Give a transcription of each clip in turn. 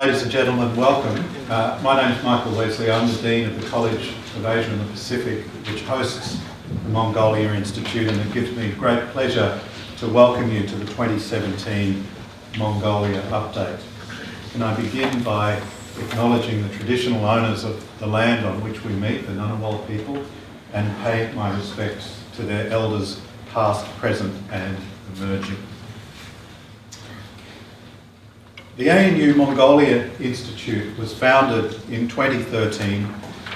Ladies and gentlemen, welcome. My name is Michael Wesley. I'm the Dean of the College of Asia and the Pacific, which hosts the Mongolia Institute, and it gives me great pleasure to welcome you to the 2017 Mongolia Update. Can I begin by acknowledging the traditional owners of the land on which we meet, the Ngunnawal people, and pay my respects to their elders past, present and emerging. The ANU Mongolia Institute was founded in 2013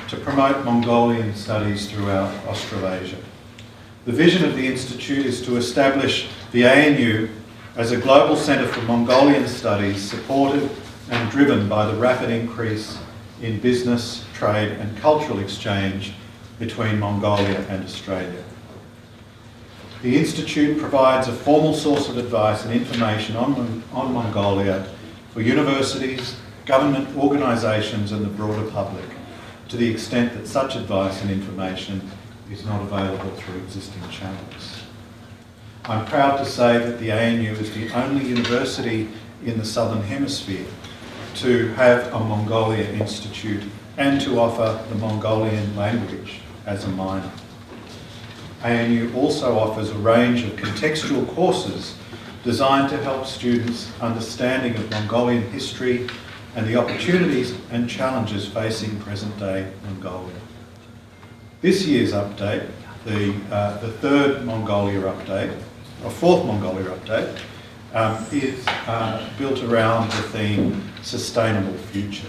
to promote Mongolian studies throughout Australasia. The vision of the Institute is to establish the ANU as a global centre for Mongolian studies supported and driven by the rapid increase in business, trade and cultural exchange between Mongolia and Australia. The Institute provides a formal source of advice and information on Mongolia for universities, government organisations and the broader public, to the extent that such advice and information is not available through existing channels. I'm proud to say that the ANU is the only university in the Southern Hemisphere to have a Mongolia Institute and to offer the Mongolian language as a minor. ANU also offers a range of contextual courses designed to help students' understanding of Mongolian history and the opportunities and challenges facing present-day Mongolia. This year's update, the third Mongolia update, or fourth Mongolia update, is built around the theme Sustainable Futures.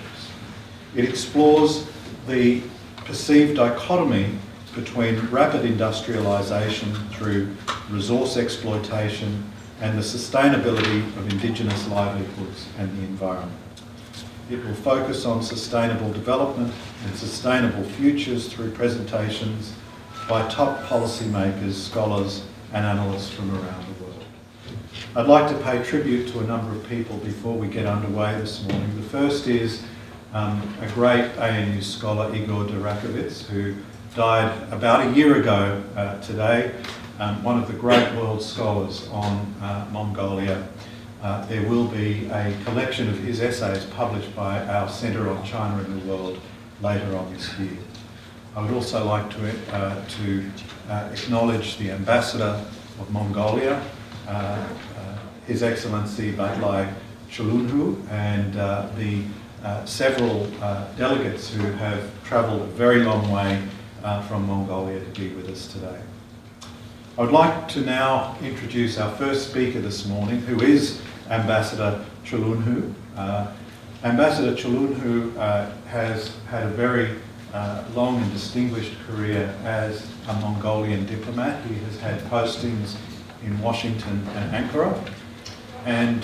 It explores the perceived dichotomy between rapid industrialisation through resource exploitation and the sustainability of Indigenous livelihoods and the environment. It will focus on sustainable development and sustainable futures through presentations by top policymakers, scholars and analysts from around the world. I'd like to pay tribute to a number of people before we get underway this morning. The first is a great ANU scholar, Igor Durakovits, who died about a year ago today. One of the great world scholars on Mongolia. There will be a collection of his essays published by our Centre on China in the World later on this year. I would also like to acknowledge the Ambassador of Mongolia, His Excellency Badlai Cholunhu, and the several delegates who have travelled a very long way from Mongolia to be with us today. I would like to now introduce our first speaker this morning, who is Ambassador Cholunhu. Ambassador Cholunhu has had a very long and distinguished career as a Mongolian diplomat. He has had postings in Washington and Ankara, and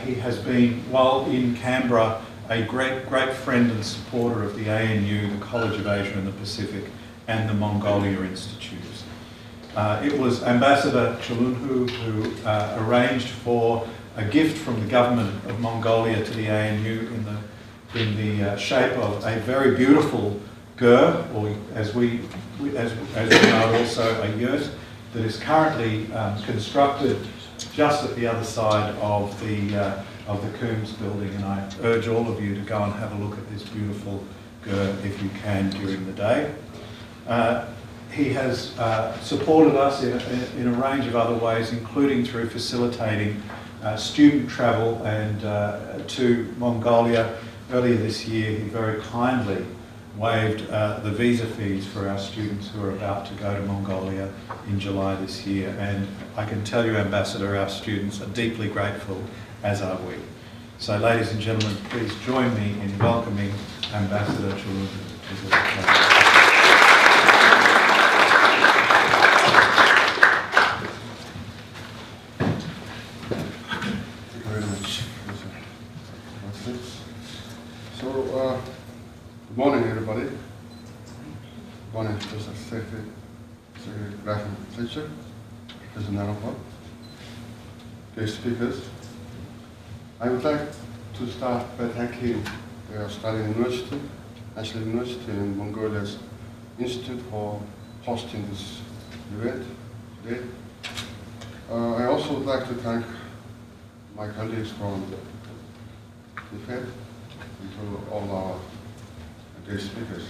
he has been, while in Canberra, a great friend and supporter of the ANU, the College of Asia and the Pacific, and the Mongolia Institute. It was Ambassador Cholunhu who arranged for a gift from the government of Mongolia to the ANU in the shape of a very beautiful ger, or as we know, also a yurt, that is currently constructed just at the other side of the Coombs building, and I urge all of you to go and have a look at this beautiful ger if you can during the day. He has supported us in a range of other ways, including through facilitating student travel and to Mongolia. Earlier this year, he very kindly waived the visa fees for our students who are about to go to Mongolia in July this year. And I can tell you, Ambassador, our students are deeply grateful, as are we. So, ladies and gentlemen, please join me in welcoming Ambassador Cholunhu to the podium. Good morning, everybody. Good morning, Professor Secretary Graham Fletcher, Professor Narapa, guest speakers. I would like to start by thanking the Australian University, National University and Mongolia's Institute for hosting this event today. I also would like to thank my colleagues from fed, and to all our guest speakers.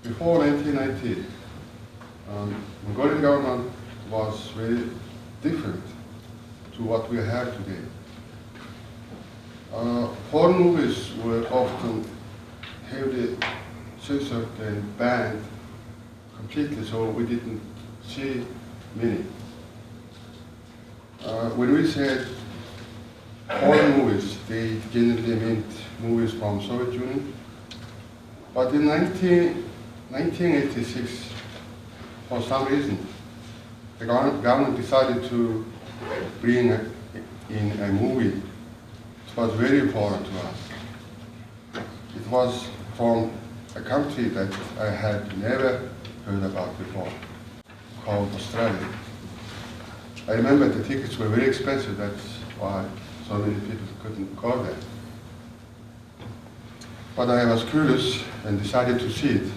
Before 1990, Mongolian government was very different to what we have today. Foreign movies were often heavily censored and banned completely, so we didn't see many. When we said foreign movies, they generally meant movies from Soviet Union. But in 1986, for some reason, the government decided to bring in a movie. It was very important to us. It was from a country that I had never heard about before, called Australia. I remember the tickets were very expensive, that's why so many people couldn't go there. But I was curious and decided to see it.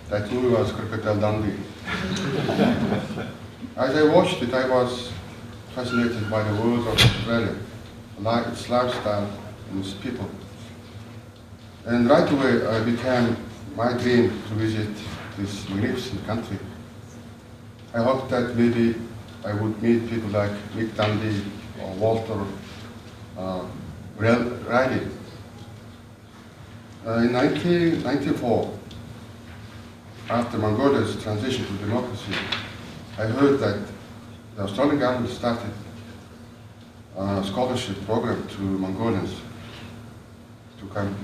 That movie was Crocodile Dundee. As I watched it, I was fascinated by the world of Australia, its lifestyle and its people. And right away, I became my dream to visit this magnificent country. I hoped that maybe I would meet people like Mick Dundee or Walter Riley. In 1994, after Mongolia's transition to democracy, I heard that the Australian government started a scholarship program to Mongolians to come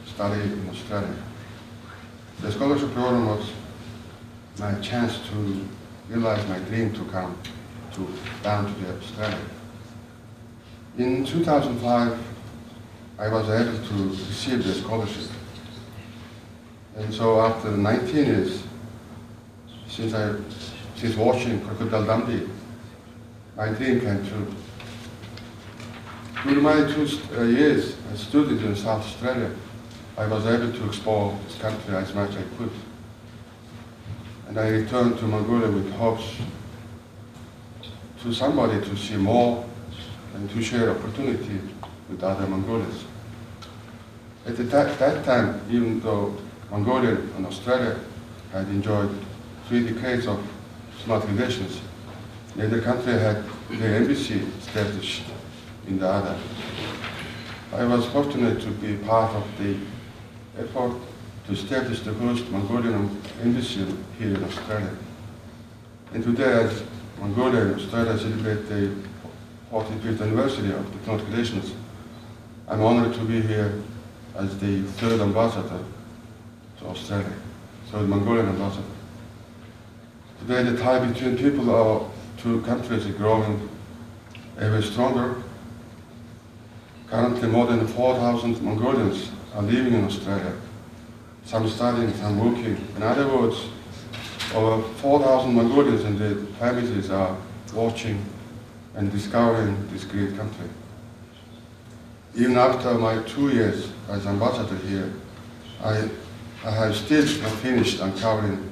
study in Australia. The scholarship program was my chance to realize my dream to come down to Australia. In 2005, I was able to receive the scholarship. And so after 19 years, since watching Crocodile Dundee, my dream came true. During my 2 years as a student in South Australia, I was able to explore this country as much as I could. And I returned to Mongolia with hopes to somebody to see more and to share opportunity with other Mongolians. At that time, even though Mongolia and Australia had enjoyed 3 decades of smart relations, neither country had their embassy established in the other. I was fortunate to be part of the effort to establish the first Mongolian embassy here in Australia. And today, as Mongolia and Australia celebrate the 45th anniversary of the North relations, I'm honored to be here as the 3rd ambassador to Australia, so the Mongolian ambassador. Today, the tie between people of our 2 countries is growing ever stronger. Currently, more than 4,000 Mongolians are living in Australia, some studying, some working. In other words, over 4,000 Mongolians and their families are watching and discovering this great country. Even after my 2 years as ambassador here, I have still not finished uncovering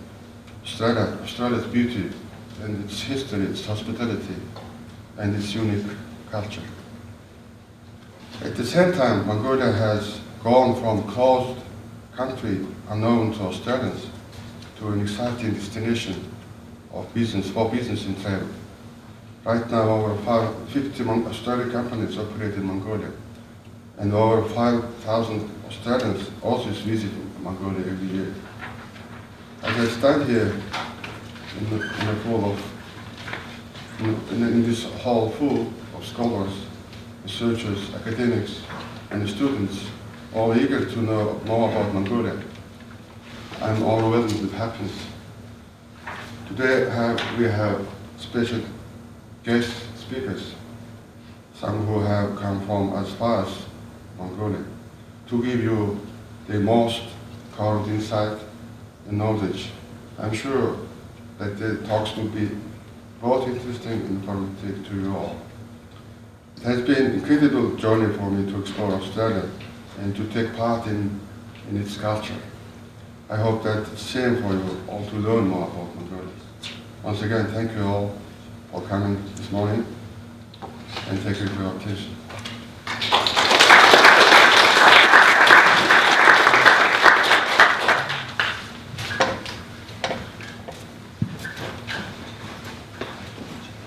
Australia's beauty and its history, its hospitality, and its unique culture. At the same time, Mongolia has gone from closed country unknown to Australians to an exciting destination for business and travel. Right now, over 50 Australian companies operate in Mongolia, and over 5,000 Australians also visit Mongolia every year. As I stand here in this hall full of scholars, researchers, academics, and students, all eager to know more about Mongolia, I'm overwhelmed with happiness. Today we have special guest speakers, some who have come from as far as Mongolia, to give you the most current insight and knowledge. I'm sure that the talks will be both interesting and informative to you all. It has been an incredible journey for me to explore Australia and to take part in its culture. I hope that it's the same for you all to learn more about Mongolia. Once again, thank you all for coming this morning. and thank you for your attention.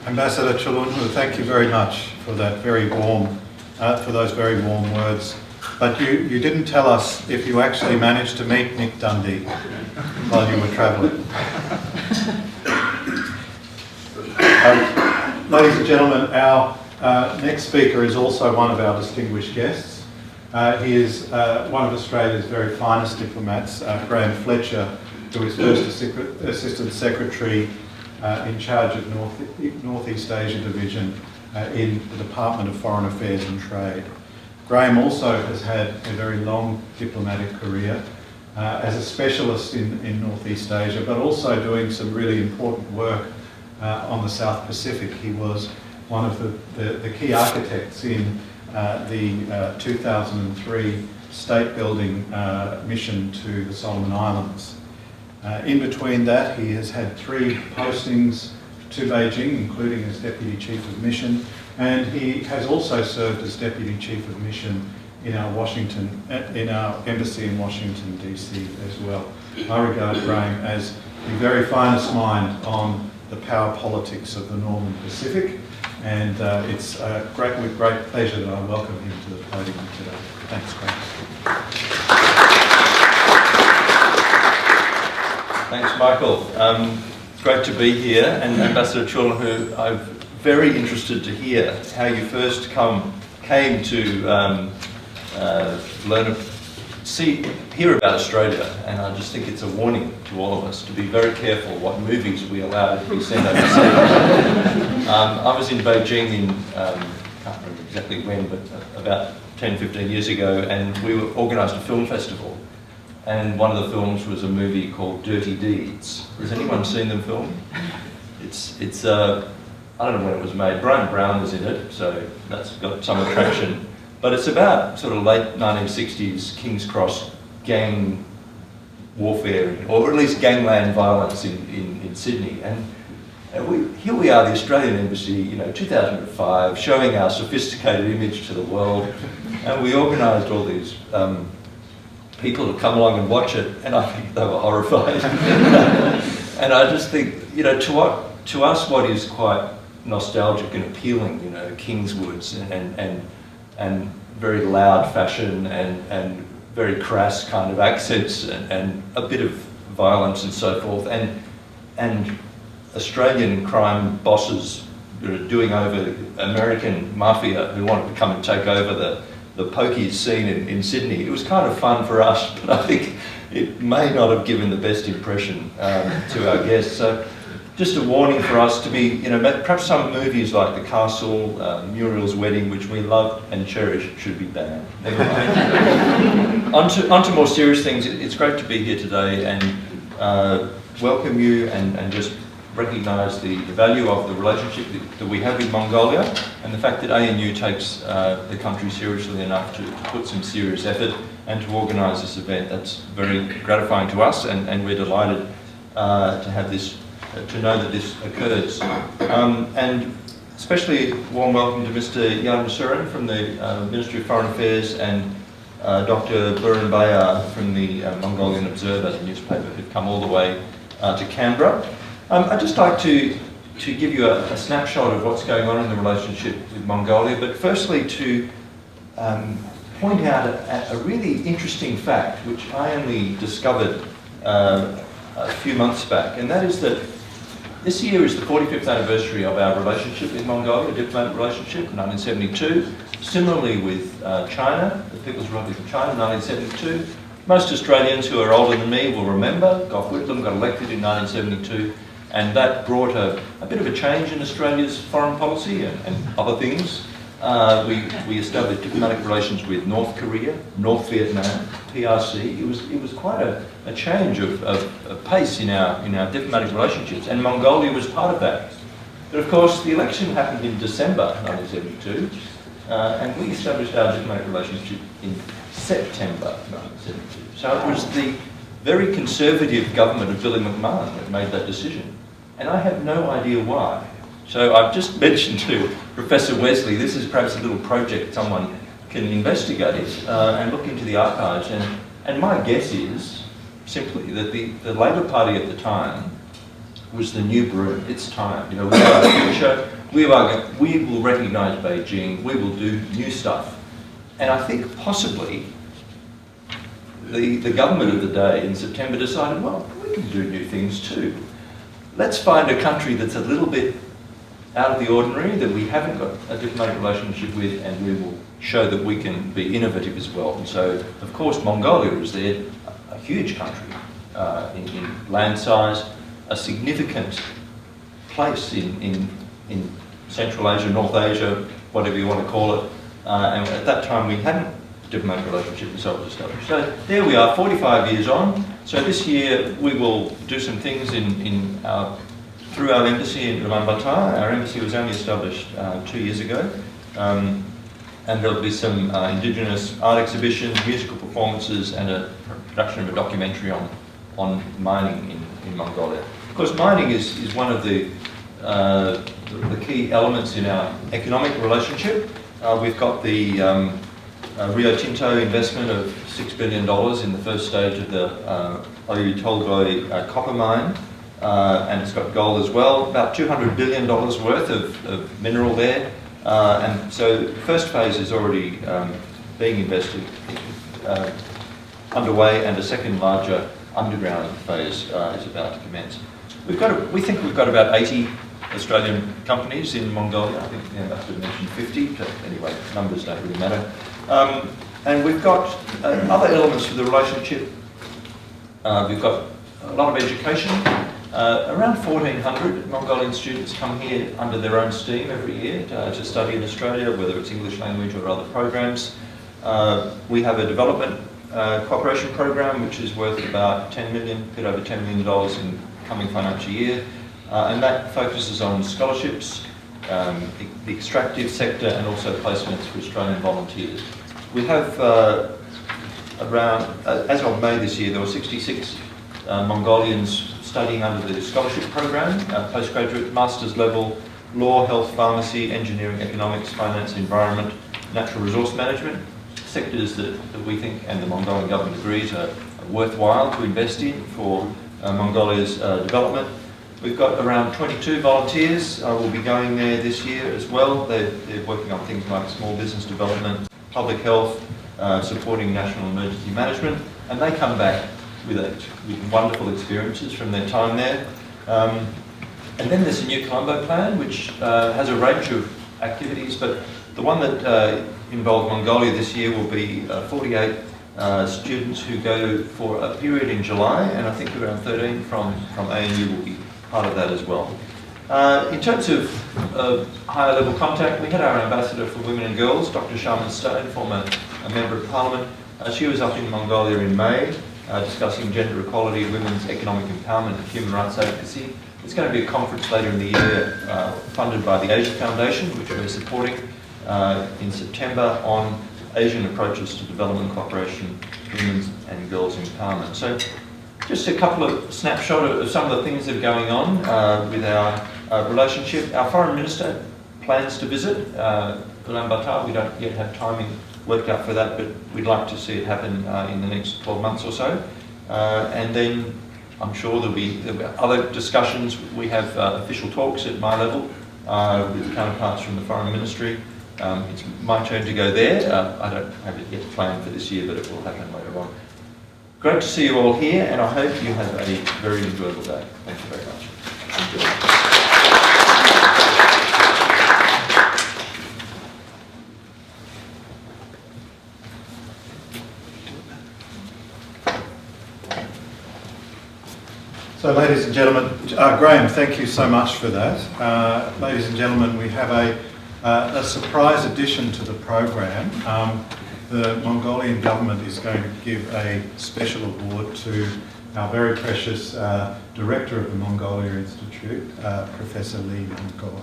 Ambassador Chulunhu, thank you very much for that very warm, for those very warm words. But you didn't tell us if you actually managed to meet Nick Dundee while you were travelling. Ladies and gentlemen, our next speaker is also one of our distinguished guests. He is one of Australia's very finest diplomats, Graham Fletcher, who is First Assistant Secretary in charge of Northeast Asia Division in the Department of Foreign Affairs and Trade. Graham also has had a very long diplomatic career as a specialist in Northeast Asia, but also doing some really important work on the South Pacific. He was one of the key architects in the 2003 state building mission to the Solomon Islands. In between that, he has had 3 postings to Beijing, including as Deputy Chief of Mission, and he has also served as Deputy Chief of Mission in our embassy in Washington DC as well. I regard Graham as the very finest mind on the power politics of the Northern Pacific, and it's with great pleasure that I welcome him to the podium today. Thanks, Graham. Thanks, Michael. It's great to be here, and Ambassador Chulunhu, I'm very interested to hear how you first came to hear about Australia, and I just think it's a warning to all of us to be very careful what movies we allow to be sent overseas. I was in Beijing in, can't remember exactly when, but about 10-15 years ago, and we organised a film festival. And one of the films was a movie called Dirty Deeds. Has anyone seen the film? It's I don't know when it was made. Brian Brown was in it, so that's got some attraction. But it's about sort of late 1960s King's Cross gang warfare, or at least gangland violence in Sydney. And here we are, the Australian Embassy, 2005, showing our sophisticated image to the world. And we organised all these people to come along and watch it, and I think they were horrified. And I just think, to us what is quite nostalgic and appealing, Kingswoods and very loud fashion and very crass kind of accents and a bit of violence and so forth, and Australian crime bosses doing over American mafia who wanted to come and take over the pokies scene in Sydney. It was kind of fun for us, but I think it may not have given the best impression to our guests. So just a warning for us to be, perhaps some movies like The Castle, Muriel's Wedding, which we love and cherish, should be banned. Never mind. onto more serious things. It's great to be here today and welcome you and just recognise the value of the relationship that we have with Mongolia, and the fact that ANU takes the country seriously enough to put some serious effort and to organise this event. That's very gratifying to us, and we're delighted to have this, to know that this occurs. And especially a warm welcome to Mr. Jan Surin from the Ministry of Foreign Affairs and Dr. Buran Bayar from the Mongolian Observer, the newspaper, who've come all the way to Canberra. I'd just like to give you a snapshot of what's going on in the relationship with Mongolia, but firstly to point out a really interesting fact which I only discovered a few months back, and that is that this year is the 45th anniversary of our relationship with Mongolia, diplomatic relationship, 1972. Similarly with China, the People's Republic of China, 1972. Most Australians who are older than me will remember Gough Whitlam got elected in 1972. And that brought a bit of a change in Australia's foreign policy and other things. We established diplomatic relations with North Korea, North Vietnam, PRC. It was quite a change of pace in our diplomatic relationships, and Mongolia was part of that. But of course, the election happened in December 1972, and we established our diplomatic relationship in September 1972. So it was the very conservative government of Billy McMahon that made that decision. And I have no idea why. So I've just mentioned to Professor Wesley, this is perhaps a little project someone can investigate and look into the archives. And my guess is simply that the Labor Party at the time was the new broom. It's time. You know, we are the future. We will recognise Beijing. We will do new stuff. And I think possibly the government of the day in September decided, well, we can do new things too. Let's find a country that's a little bit out of the ordinary, that we haven't got a diplomatic relationship with, and we will show that we can be innovative as well. And so, of course, Mongolia is there, a huge country in land size, a significant place in Central Asia, North Asia, whatever you want to call it. And at that time we hadn't a diplomatic relationship with self established. So there we are, 45 years on. So this year we will do some things through our embassy in Ulaanbaatar. Our embassy was only established 2 years ago. And there'll be some indigenous art exhibitions, musical performances, and a production of a documentary on mining in Mongolia. Of course, mining is one of the key elements in our economic relationship. We've got the Rio Tinto investment of $6 billion in the first stage of the Oyu Tolgoi copper mine, and it's got gold as well, about $200 billion worth of mineral there. And so the first phase is already being invested, underway, and a second larger underground phase is about to commence. We think we've got about 80 Australian companies in Mongolia. I think the ambassador mentioned 50, but anyway, numbers don't really matter. And we've got other elements to the relationship. We've got a lot of education. Around 1,400 Mongolian students come here under their own steam every year to study in Australia, whether it's English language or other programs. We have a development cooperation program which is worth about $10 million, a bit over $10 million in the coming financial year. And that focuses on scholarships, the extractive sector, and also placements for Australian volunteers. We have around, as of May this year, there were 66 Mongolians studying under the scholarship program, postgraduate, master's level, law, health, pharmacy, engineering, economics, finance, environment, natural resource management, sectors that we think, and the Mongolian government agrees, are worthwhile to invest in for Mongolia's development. We've got around 22 volunteers will be going there this year as well. They're working on things like small business development, public health, supporting national emergency management, and they come back with wonderful experiences from their time there. And then there's a new Colombo plan, which has a range of activities, but the one that involved Mongolia this year will be 48 students who go for a period in July, and I think around 13 from ANU will be part of that as well. In terms of higher level contact, we had our ambassador for women and girls, Dr. Sharman Stone, former member of parliament. She was up in Mongolia in May, discussing gender equality, women's economic empowerment and human rights advocacy. There's going to be a conference later in the year funded by the Asia Foundation, which we're supporting in September, on Asian approaches to development cooperation, women's and girls' empowerment. So just a couple of snapshots of some of the things that are going on with our relationship. Our foreign minister plans to visit Ulaanbaatar. We don't yet have timing worked out for that, but we'd like to see it happen in the next 12 months or so. And then I'm sure there'll be other discussions. We have official talks at my level with counterparts from the Foreign Ministry. It's my turn to go there. I don't have it yet planned for this year, but it will happen later on. Great to see you all here, and I hope you have a very enjoyable day. Thank you very much. Enjoy. So, ladies and gentlemen, Graham, thank you so much for that. Ladies and gentlemen, we have a surprise addition to the program. The Mongolian government is going to give a special award to our very precious director of the Mongolia Institute, Professor Lee Ngor.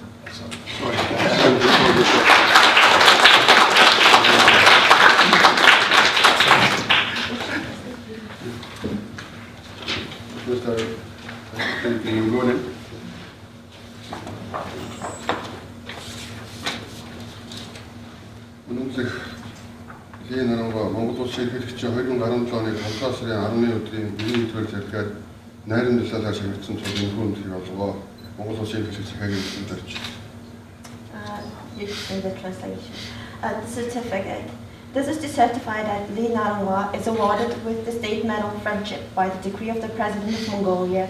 Өнөөдөр Лин нарангаа Монгол улсын хэрэгжиж 2010 оны 5 дугаар сарын 10-ны өдрийн 1-р зэрэгээр найрын нөлөөлөл шигдсэн цуглын хүнд явуулгаа Монгол улсын хэрэгжиж хариуцсан төрч. You can the translation. The certificate. This is to certify that Li Narongwa is awarded with the State Medal of Friendship by the decree of the President of Mongolia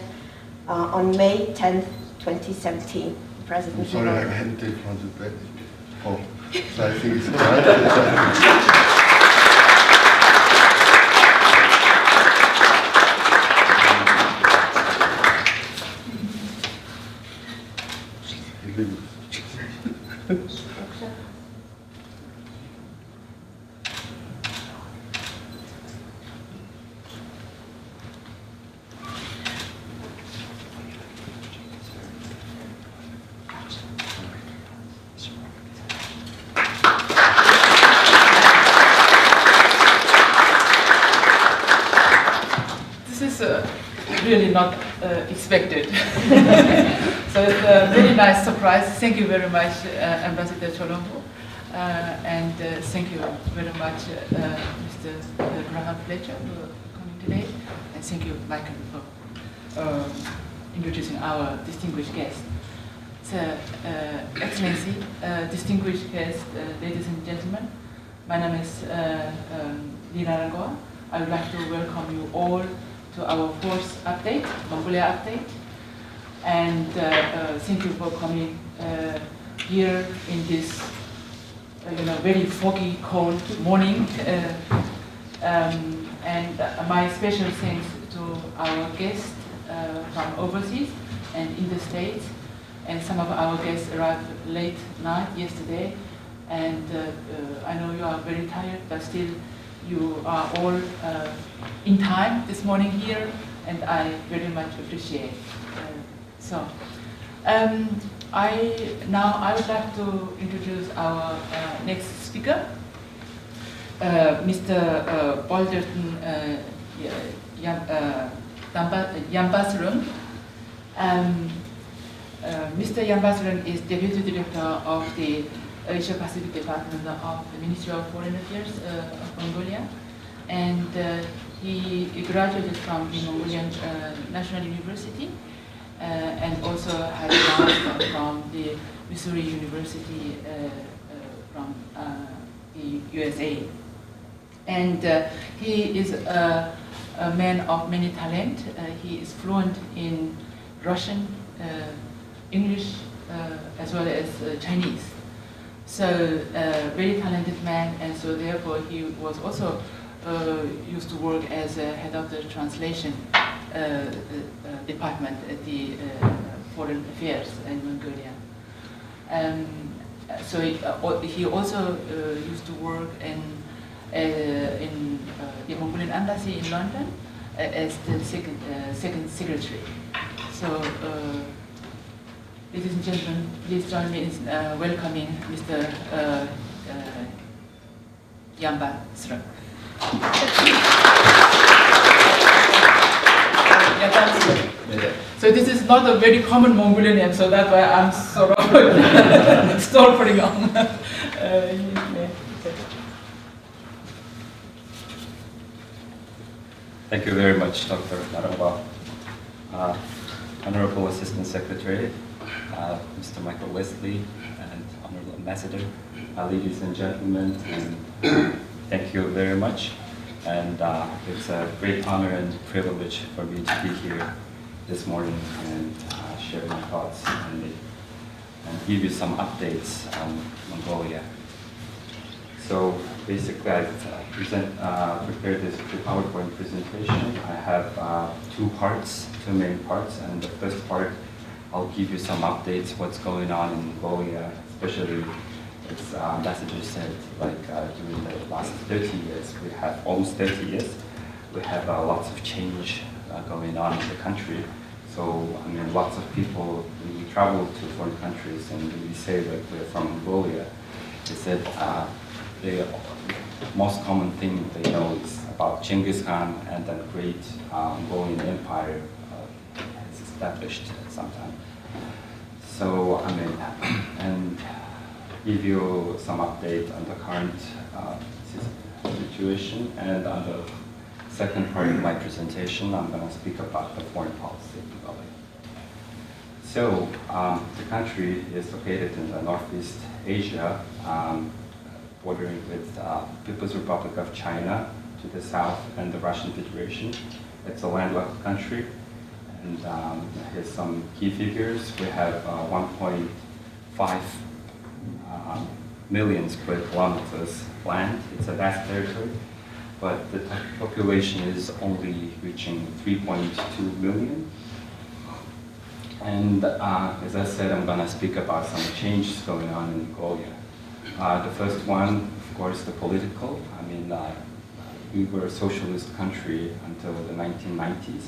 on May 10th, 2017. President I'm sorry, I Mongolia. hadn't taken on the back. Oh, so I think it's right. This is really not expected. So it's a very nice surprise. Thank you very much, Ambassador Cholombo. And thank you very much, Mr. Graham Fletcher, for coming today. And thank you, Michael, for introducing our distinguished guest. So, Excellency, distinguished guests, ladies and gentlemen, my name is Li Narongwa. I would like to welcome you all to our fourth update, Mongolia update. And thank you for coming here in this very foggy, cold morning. And my special thanks to our guests from overseas and in the States. And some of our guests arrived late night yesterday. And I know you are very tired, but still you are all in time this morning here, and I very much appreciate. I would like to introduce our next speaker, Mr. Balderton Yambasrung. Mr. Yambasrung is Deputy Director of the Asia Pacific Department of the Ministry of Foreign Affairs of Mongolia, and he graduated from the Mongolian National University and also had a master from the Missouri University from the USA. And he is a man of many talent. He is fluent in Russian, English, as well as Chinese. So, very talented man, and so therefore he was also used to work as a head of the translation department at the Foreign Affairs in Mongolia. So he also used to work in the Mongolian embassy in London as the second secretary. So. Ladies and gentlemen, please join me in welcoming Mr. Yambasrung. So this is not a very common Mongolian name, so that's why I'm sort of stalling on. Thank you very much, Dr. Narongwa. Honorable Assistant Secretary, Mr. Michael Wesley, and Honorable Ambassador, ladies and gentlemen, and thank you very much. And it's a great honor and privilege for me to be here this morning and share my thoughts and give you some updates on Mongolia. So basically, I've prepared this PowerPoint presentation. I have two main parts, and the first part, I'll give you some updates, what's going on in Mongolia, especially as Ambassador said, like during the last 30 years, we have almost 30 years, we have lots of change going on in the country. So, I mean, lots of people, when we travel to foreign countries and we say that we're from Mongolia, they said the most common thing they know is about Genghis Khan and the great Mongolian Empire has established sometime. So, I mean, and give you some update on the current situation, and on the second part of my presentation, I'm going to speak about the foreign policy of Mongolia. So, the country is located in the Northeast Asia, bordering with People's Republic of China to the south and the Russian Federation. It's a landlocked country, and here's some key figures. We have 1.5 million square kilometers land. It's a vast territory, but the population is only reaching 3.2 million. And as I said, I'm going to speak about some changes going on in Mongolia. The first one, of course, the political. I mean, we were a socialist country until the 1990s,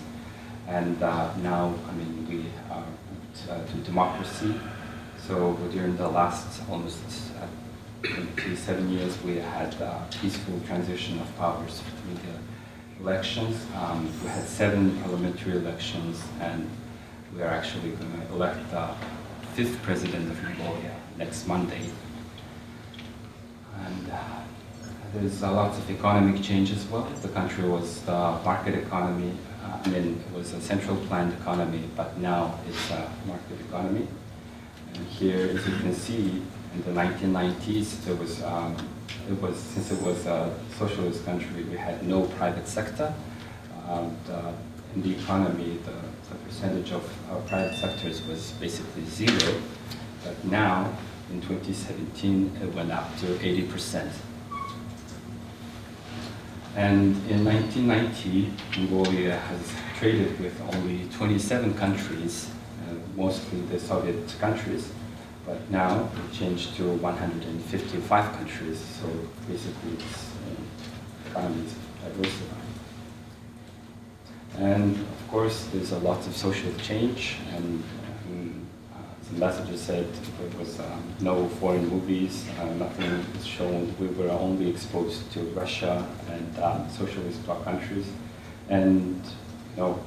and now, I mean, we are moved to democracy. So during the last almost 27 years, we had a peaceful transition of powers through the elections. We had 7 parliamentary elections, and we are actually going to elect the 5th president of Mongolia next Monday. And there's lots of economic change as well. The country was the market economy. I mean, it was a central planned economy, but now it's a market economy. And here, as you can see, in the 1990s, there was, since it was a socialist country, we had no private sector. In the economy, the percentage of private sectors was basically 0. But now, in 2017, it went up to 80%. And in 1990, Mongolia has traded with only 27 countries, mostly the Soviet countries. But now it changed to 155 countries, so basically its economy is diversified. And of course, there's a lot of social change, and as the ambassador said, there was no foreign movies, nothing was shown. We were only exposed to Russia and socialist bloc countries. And you know,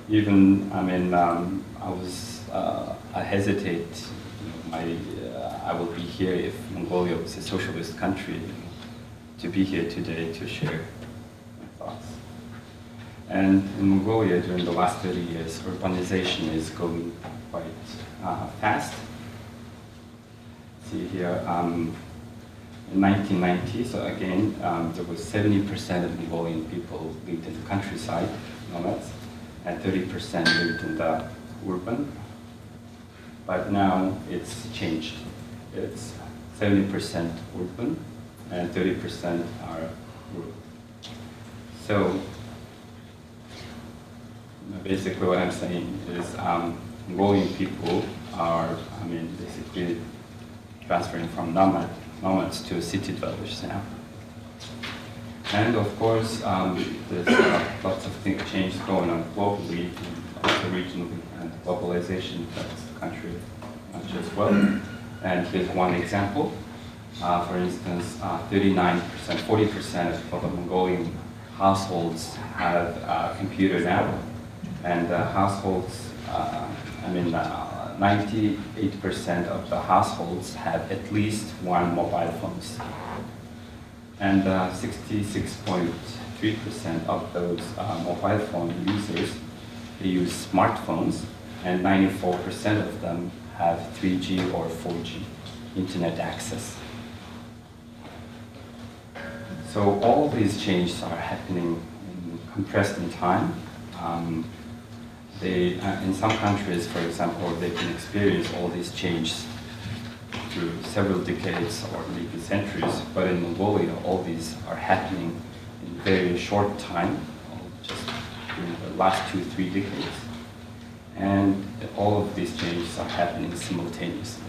even, I mean, I hesitate, I will be here if Mongolia was a socialist country, to be here today to share my thoughts. And in Mongolia, during the last 30 years, urbanization is going quite fast. See here, in 1990, so again, there was 70% of Mongolian people lived in the countryside, nomads, and 30% lived in the urban. But now it's changed. It's 70% urban and 30% are rural. So basically what I'm saying is Mongolian people are, basically transferring from nomads to city dwellers now. And of course, there's lots of change going on globally, also regionally, and globalization affects the country much as well. And here's one example. For instance, 40% of the Mongolian households have a computer now. And households, 98% of the households have at least one mobile phone. And 66.3% of those mobile phone users, they use smartphones, and 94% of them have 3G or 4G internet access. So all these changes are happening compressed in time. In some countries, for example, they can experience all these changes through several decades or maybe centuries, but in Mongolia, all these are happening in very short time, just during the last 2-3 decades. And all of these changes are happening simultaneously.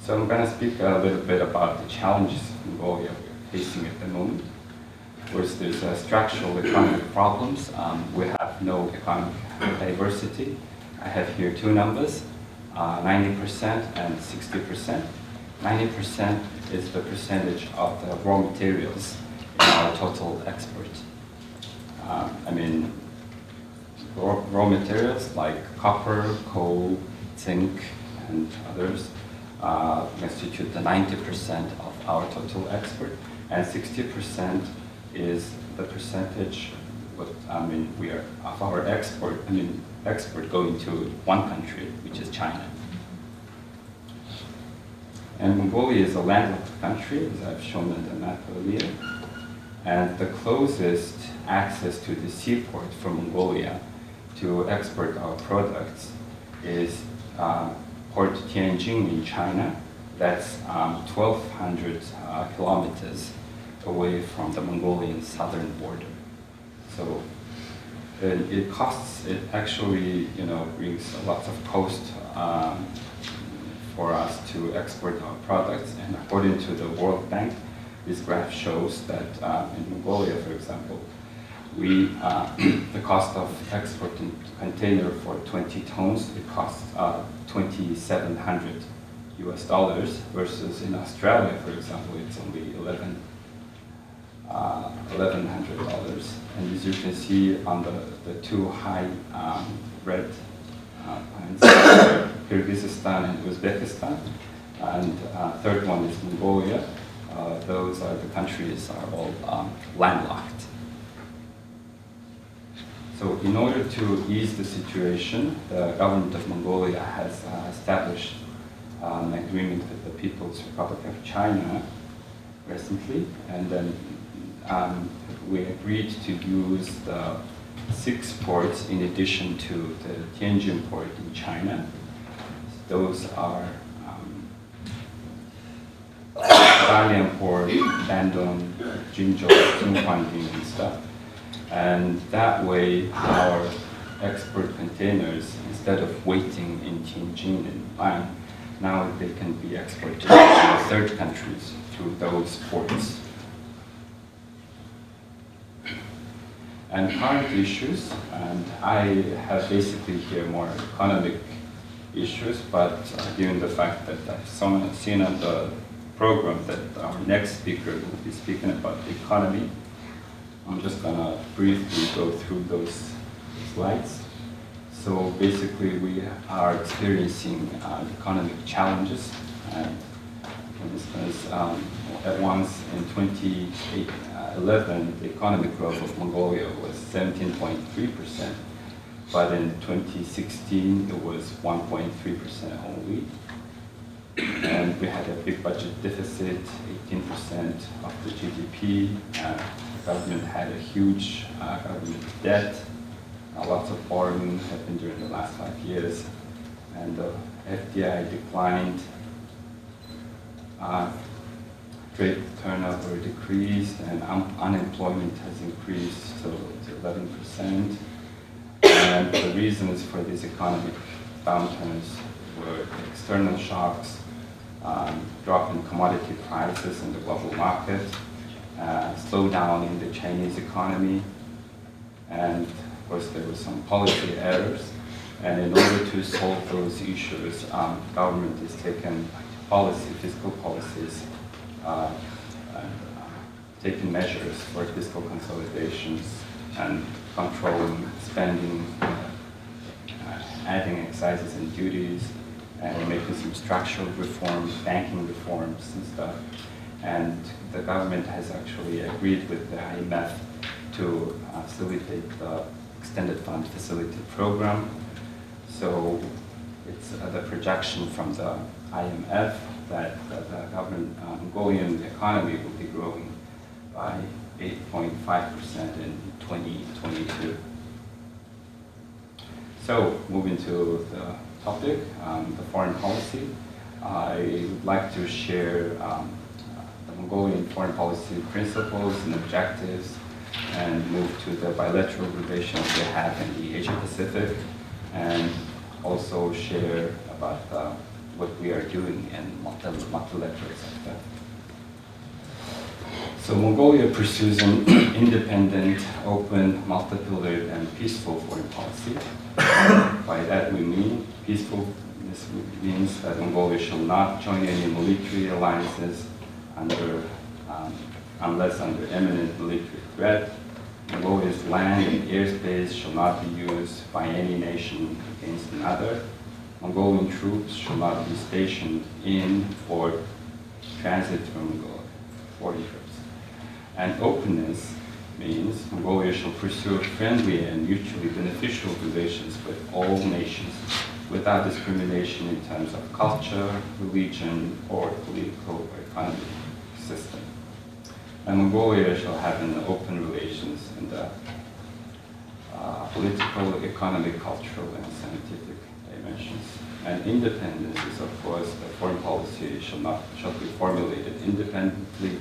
So I'm going to speak a little bit about the challenges Mongolia we're facing at the moment. Of course, there's structural economic problems. We have no economic diversity. I have here 2 numbers, 90% and 60%. 90% is the percentage of the raw materials in our total export. Raw materials like copper, coal, zinc, and others constitute the 90% of our total export, and 60% is the percentage we are of our export going to one country, which is China. And Mongolia is a landlocked country, as I've shown in the map earlier. And the closest access to the seaport for Mongolia to export our products is Port Tianjin in China. That's 1,200 kilometers away from the Mongolian southern border. So it actually brings lots of cost for us to export our products. And according to the World Bank, this graph shows that in Mongolia, for example, the cost of exporting container for 20 tons, it costs $2,700 versus in Australia, for example, it's only $1,100. And as you can see on the two high red points, Kyrgyzstan and Uzbekistan, and third one is Mongolia. Those are the countries are all landlocked. So in order to ease the situation, the government of Mongolia has established an agreement with the People's Republic of China recently, and then we agreed to use the 6 ports in addition to the Tianjin port in China. Those are Dalian port, Dandong, Jinzhou, Xinhuangding and stuff. And that way, our export containers, instead of waiting in Tianjin in line, now they can be exported to third countries through those ports. And current issues, and I have basically here more economic issues, but given the fact that I've seen on the program that our next speaker will be speaking about the economy, I'm just gonna briefly go through those slides. So basically we are experiencing economic challenges, and for instance, at once in 2011, the economic growth of Mongolia was 17.3%, but in 2016 it was 1.3% only. And we had a big budget deficit, 18% of the GDP. The government had a huge government debt. Lots of borrowing happened during the last 5 years. And the FDI declined. Trade turnover decreased, and unemployment has increased to 11%. And the reasons for these economic downturns were external shocks, drop in commodity prices in the global market, slowdown in the Chinese economy, and of course there were some policy errors. And in order to solve those issues, government has taken fiscal policies, taking measures for fiscal consolidations and controlling spending, adding excises and duties, and making some structural reforms, banking reforms and stuff. And the government has actually agreed with the IMF to facilitate the extended fund facility program. So it's the projection from the IMF that the Mongolian economy will be growing by 8.5% in 2022. So moving to the topic, the foreign policy, I would like to share the Mongolian foreign policy principles and objectives, and move to the bilateral relations we have in the Asia Pacific, and also share about what we are doing in multilateral sector. So Mongolia pursues an independent, open, multi-pillared, and peaceful foreign policy. By that we mean peaceful. This means that Mongolia shall not join any military alliances unless under imminent military threat. Mongolia's land and airspace shall not be used by any nation against another. Mongolian troops shall not be stationed in or transit through Mongolia for trips. And openness means Mongolia shall pursue friendly and mutually beneficial relations with all nations without discrimination in terms of culture, religion, or political or economic system. And Mongolia shall have an open relations in the political, economic, cultural, and scientific dimensions. And independence is, of course, the foreign policy shall be formulated independently,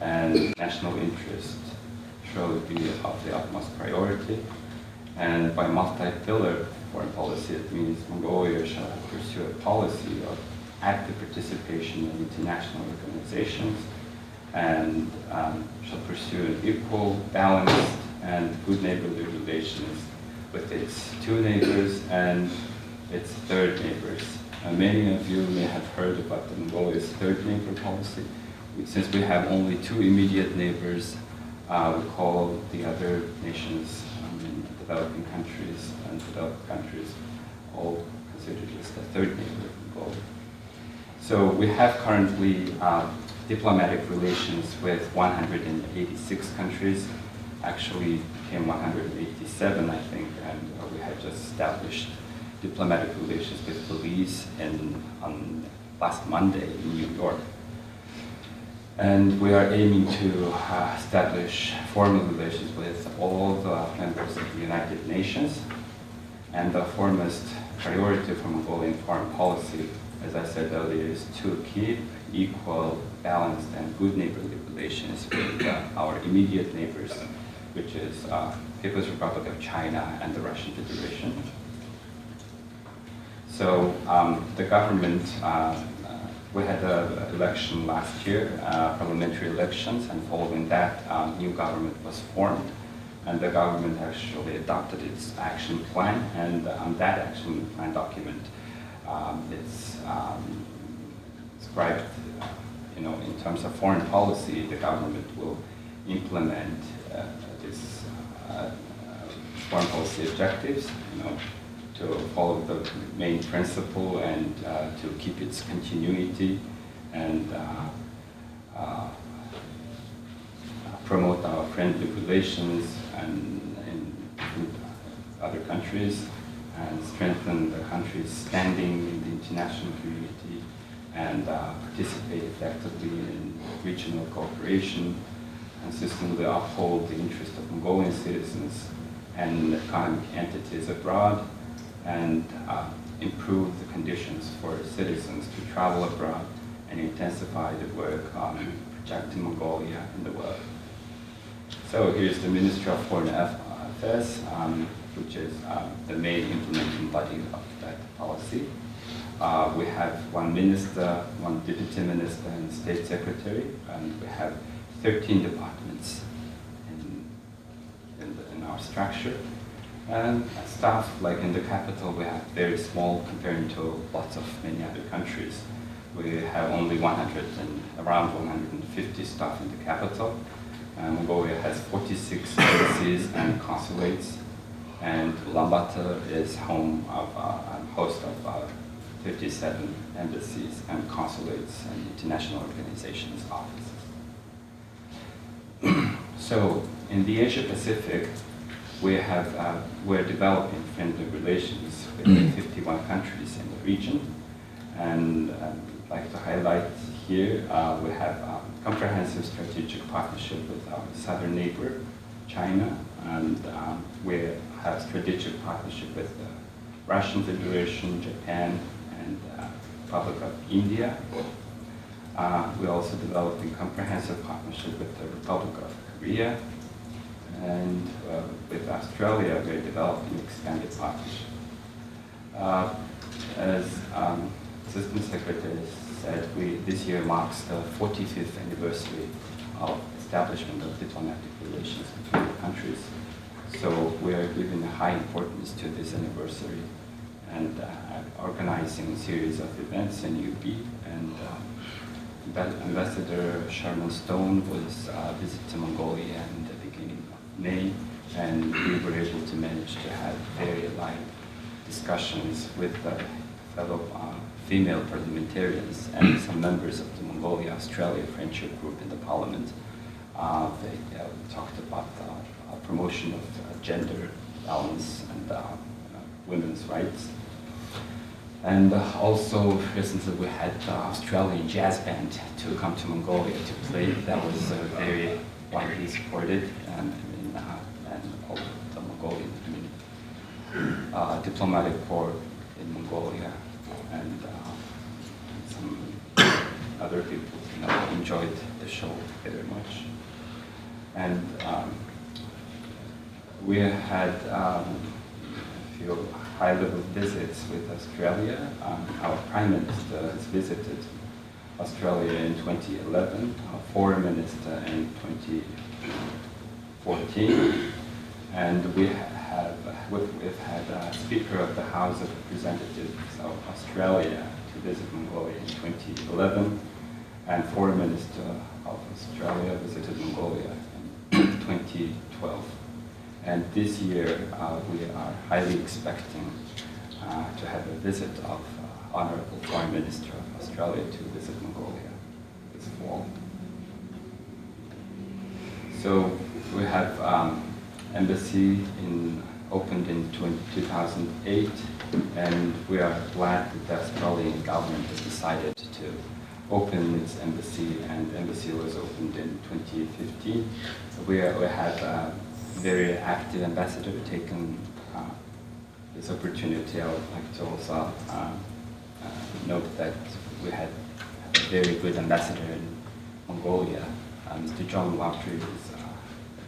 and national interest shall be of the utmost priority. And by multi-pillar foreign policy, it means Mongolia shall pursue a policy of active participation in international organizations and shall pursue an equal, balanced, and good neighborly relations with its two neighbors and its third neighbors. Many of you may have heard about the Mongolia's third neighbor policy. Since we have only two immediate neighbors, we call the other nations in developing countries and developed countries all considered as the third neighbor of Mongolia. So we have currently diplomatic relations with 186 countries. Actually became 187, I think, and we have just established diplomatic relations with Belize on last Monday in New York. And we are aiming to establish formal relations with all the members of the United Nations. And the foremost priority for Mongolian foreign policy, as I said earlier, is to keep equal, balanced, and good neighborly relations with our immediate neighbors, which is People's Republic of China and the Russian Federation. So the government, we had an election last year, parliamentary elections, and following that, new government was formed. And the government actually adopted its action plan, and that action plan document is described, in terms of foreign policy, the government will implement this foreign policy objectives, to follow the main principle and to keep its continuity and promote our friendly relations and in other countries and strengthen the country's standing in the international community and participate effectively in regional cooperation, consistently uphold the interest of Mongolian citizens and economic entities abroad, and improve the conditions for citizens to travel abroad and intensify the work on projecting Mongolia in the world. So here's the Ministry of Foreign Affairs, which is the main implementing body of that policy. We have one minister, one deputy minister, and state secretary, and we have 13 departments in our structure. And staff, like in the capital, we have very small compared to lots of many other countries. We have only around 150 staff in the capital. Mongolia has 46 embassies and consulates, and Ulaanbaatar is home of host of 57 embassies and consulates and international organizations offices. So in the Asia Pacific, we're developing friendly relations with 51 countries in the region, and I'd like to highlight here we have a comprehensive strategic partnership with our southern neighbor, China, and we have strategic partnership with the Russian Federation, Japan, and Republic of India. We're also developing comprehensive partnership with the Republic of Korea, and with Australia, we're developing expanded partnership. As Assistant Secretary said, this year marks the 45th anniversary of establishment of diplomatic relations between the countries. So we are giving a high importance to this anniversary and organizing a series of events in UP. And Ambassador Sherman Stone was visiting Mongolia in the beginning of May, and we were able to manage to have very live discussions with the fellow female parliamentarians and some members of the Mongolia-Australia Friendship Group in the Parliament. They talked about promotion of gender balance and women's rights. And also recently we had Australian jazz band to come to Mongolia to play. That was very widely supported and all the Mongolian diplomatic corps in Mongolia and some other people enjoyed the show very much. And we had a few high-level visits with Australia. Our Prime Minister has visited Australia in 2011, our Foreign Minister in 2014, and we've had Speaker of the House of Representatives of Australia to visit Mongolia in 2011, and Foreign Minister of Australia visited Mongolia in 2012. And this year, we are highly expecting to have a visit of Honorable Foreign Minister of Australia to visit Mongolia this fall. So we have embassy opened in 2008, and we are glad that the Australian government has decided to open its embassy, and the embassy was opened in 2015. We have a very active ambassador taken this opportunity. I would like to also note that we had a very good ambassador in Mongolia. Mr. John Lottery is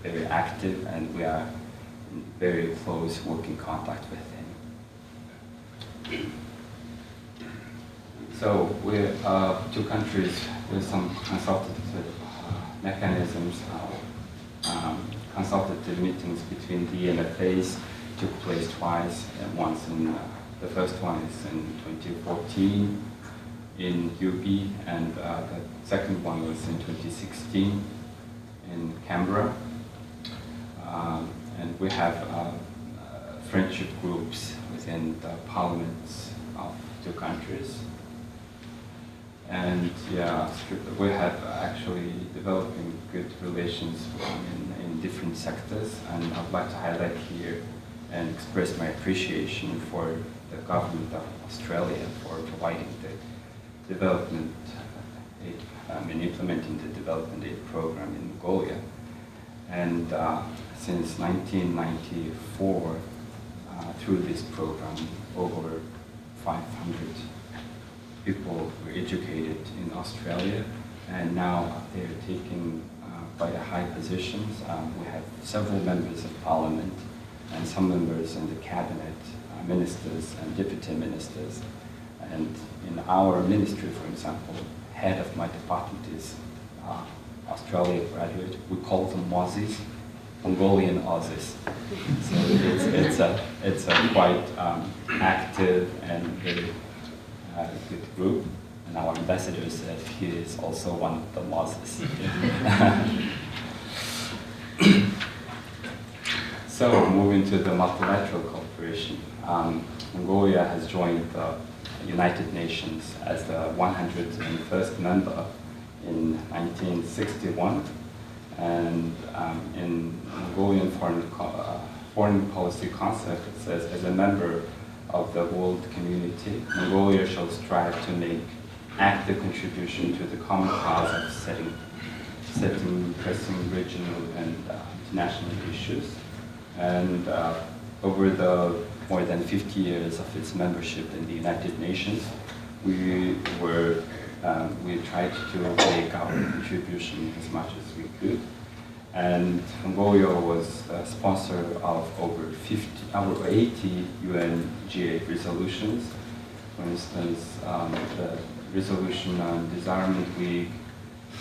very active, and we are in very close working contact with him. So we're two countries with some consultative mechanisms. Consultative meetings between the MFAs took place twice, and once the first one is in 2014 in UB, and the second one was in 2016 in Canberra. And we have friendship groups within the parliaments of two countries. And yeah, we have actually developing good relations in different sectors, and I'd like to highlight here and express my appreciation for the government of Australia for providing the development aid, implementing the development aid program in Mongolia. And since 1994, through this program, over 500 people were educated in Australia, and now they're taking quite high positions. We have several members of parliament and some members in the cabinet, ministers and deputy ministers. And in our ministry, for example, head of my department is Australia graduate. We call them Aussies, Mongolian Aussies. So it's a quite active and very good group. And our ambassador said he is also one of the Aussies. So moving to the multilateral cooperation, Mongolia has joined the United Nations as the 101st member in 1961, and in Mongolian foreign policy concept it says, as a member of the world community, Mongolia shall strive to make active contribution to the common cause of setting pressing regional and international issues. And over the more than 50 years of its membership in the United Nations, we tried to make our contribution as much as we could. And Mongolia was a sponsor of over 80 UNGA resolutions. For instance, the resolution on Disarmament Week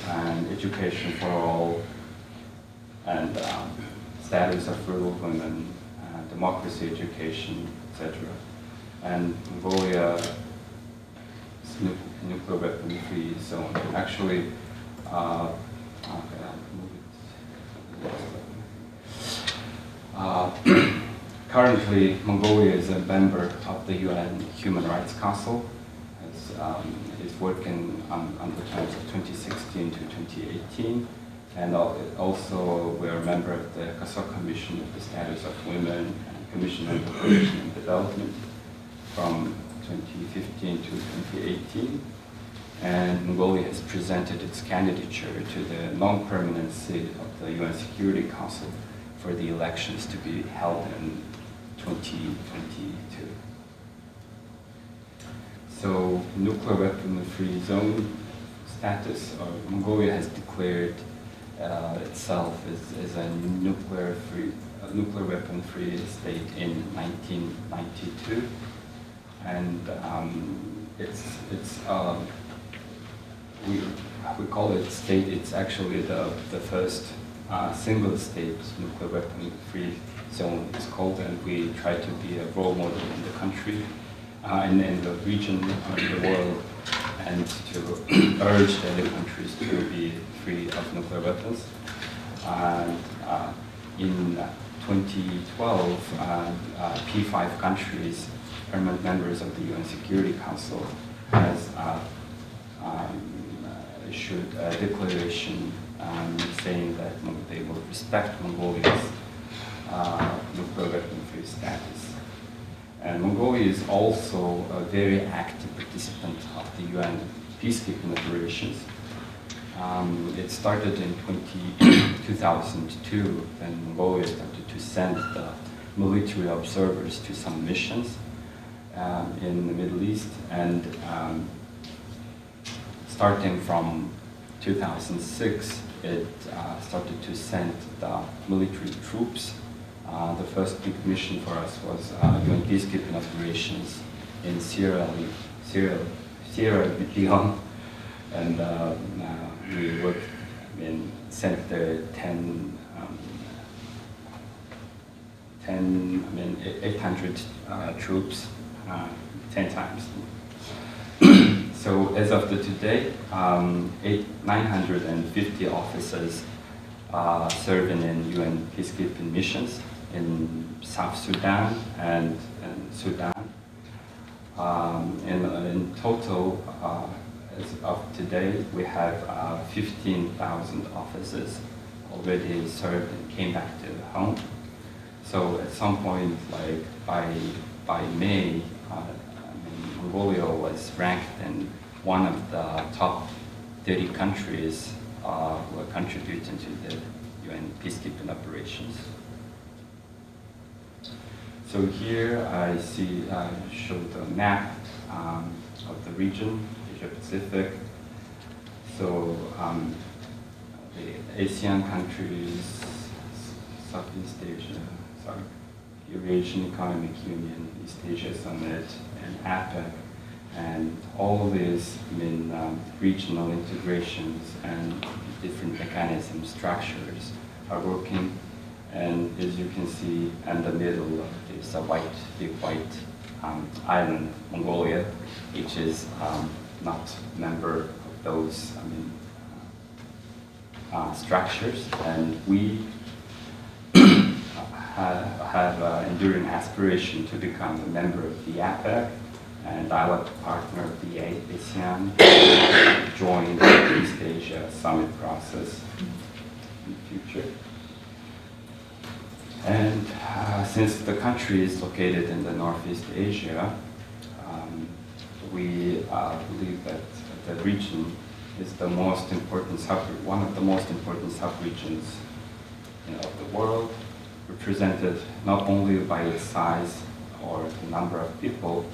and Education for All, and status of rural women, democracy education, etc. And Mongolia nuclear weapon-free zone. Actually, okay, I'll move it. Currently, Mongolia is a member of the UN Human Rights Council. Is working on the terms of 2016 to 2018, and also we are a member of the CASOC Commission of the Status of Women and Commission on Cooperation and Development from 2015 to 2018. And Mongolia has presented its candidature to the non-permanent seat of the UN Security Council for the elections to be held in 2022. So, nuclear weapon-free zone status, Mongolia has declared itself as a nuclear weapon-free state in 1992, and we call it state. It's actually the first single-state nuclear weapon-free zone. It's called, and we try to be a role model in the country. In the region, in the world, and to urge the other countries to be free of nuclear weapons. And in 2012, P5 countries, permanent members of the UN Security Council, has issued a declaration saying that they will respect Mongolia's nuclear weapon-free status. And Mongolia is also a very active participant of the UN peacekeeping operations. It started in 2002 when Mongolia started to send the military observers to some missions in the Middle East. And starting from 2006, it started to send the military troops. The first big mission for us was UN peacekeeping operations in Sierra Leone, and we worked in sent there 800 troops 10 times. So as of today, 950 officers serving in UN peacekeeping missions in South Sudan and Sudan. In total, as of today, we have 15,000 officers already served and came back to home. So at some point, like by May, Mongolia was ranked in one of the top 30 countries who are contributing to the UN peacekeeping operations. So here I show the map of the region, Asia Pacific. So the ASEAN countries, Southeast Asia, Eurasian Economic Union, East Asia Summit, and APEC, and all these regional integrations and different mechanism structures are working. And as you can see, in the middle is a big white island, Mongolia, which is not a member of those structures. And we have an enduring aspiration to become a member of the APEC and dialogue partner of the ASEAN, join the East Asia Summit process in the future. And since the country is located in the Northeast Asia, we believe that the region is the most important one of the most important sub-regions of the world, represented not only by its size or the number of people,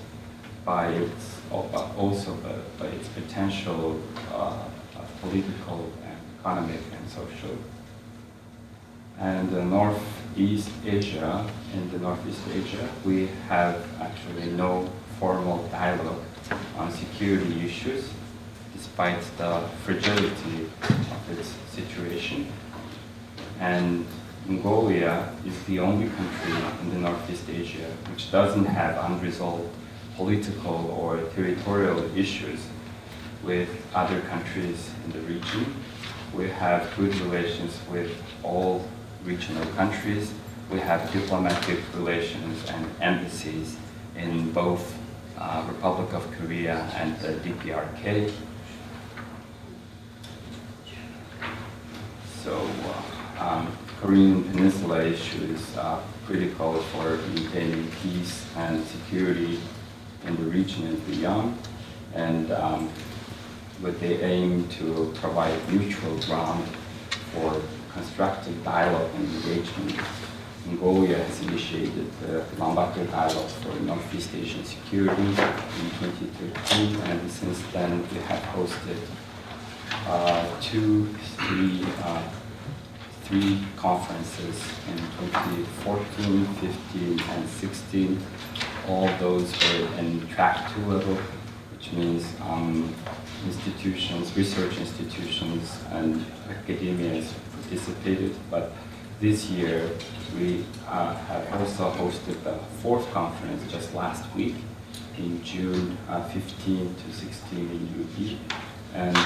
but also by its potential of political and economic and social. And Northeast Asia, in the Northeast Asia, we have actually no formal dialogue on security issues, despite the fragility of its situation. And Mongolia is the only country in the Northeast Asia which doesn't have unresolved political or territorial issues with other countries in the region. We have good relations with all regional countries, we have diplomatic relations and embassies in both Republic of Korea and the DPRK. So Korean Peninsula issues are critical for maintaining peace and security in the region and beyond, and with the aim to provide neutral ground for constructive dialogue and engagement. Mongolia has initiated the Ulaanbaatar Dialogue for Northeast Asian Security in 2013, and since then we have hosted three conferences in 2014, 15, and 16. All those were in track 2 level, which means institutions, research institutions, and academia has participated. But this year, we have also hosted the 4th conference just last week in June 15 to 16 in UB, and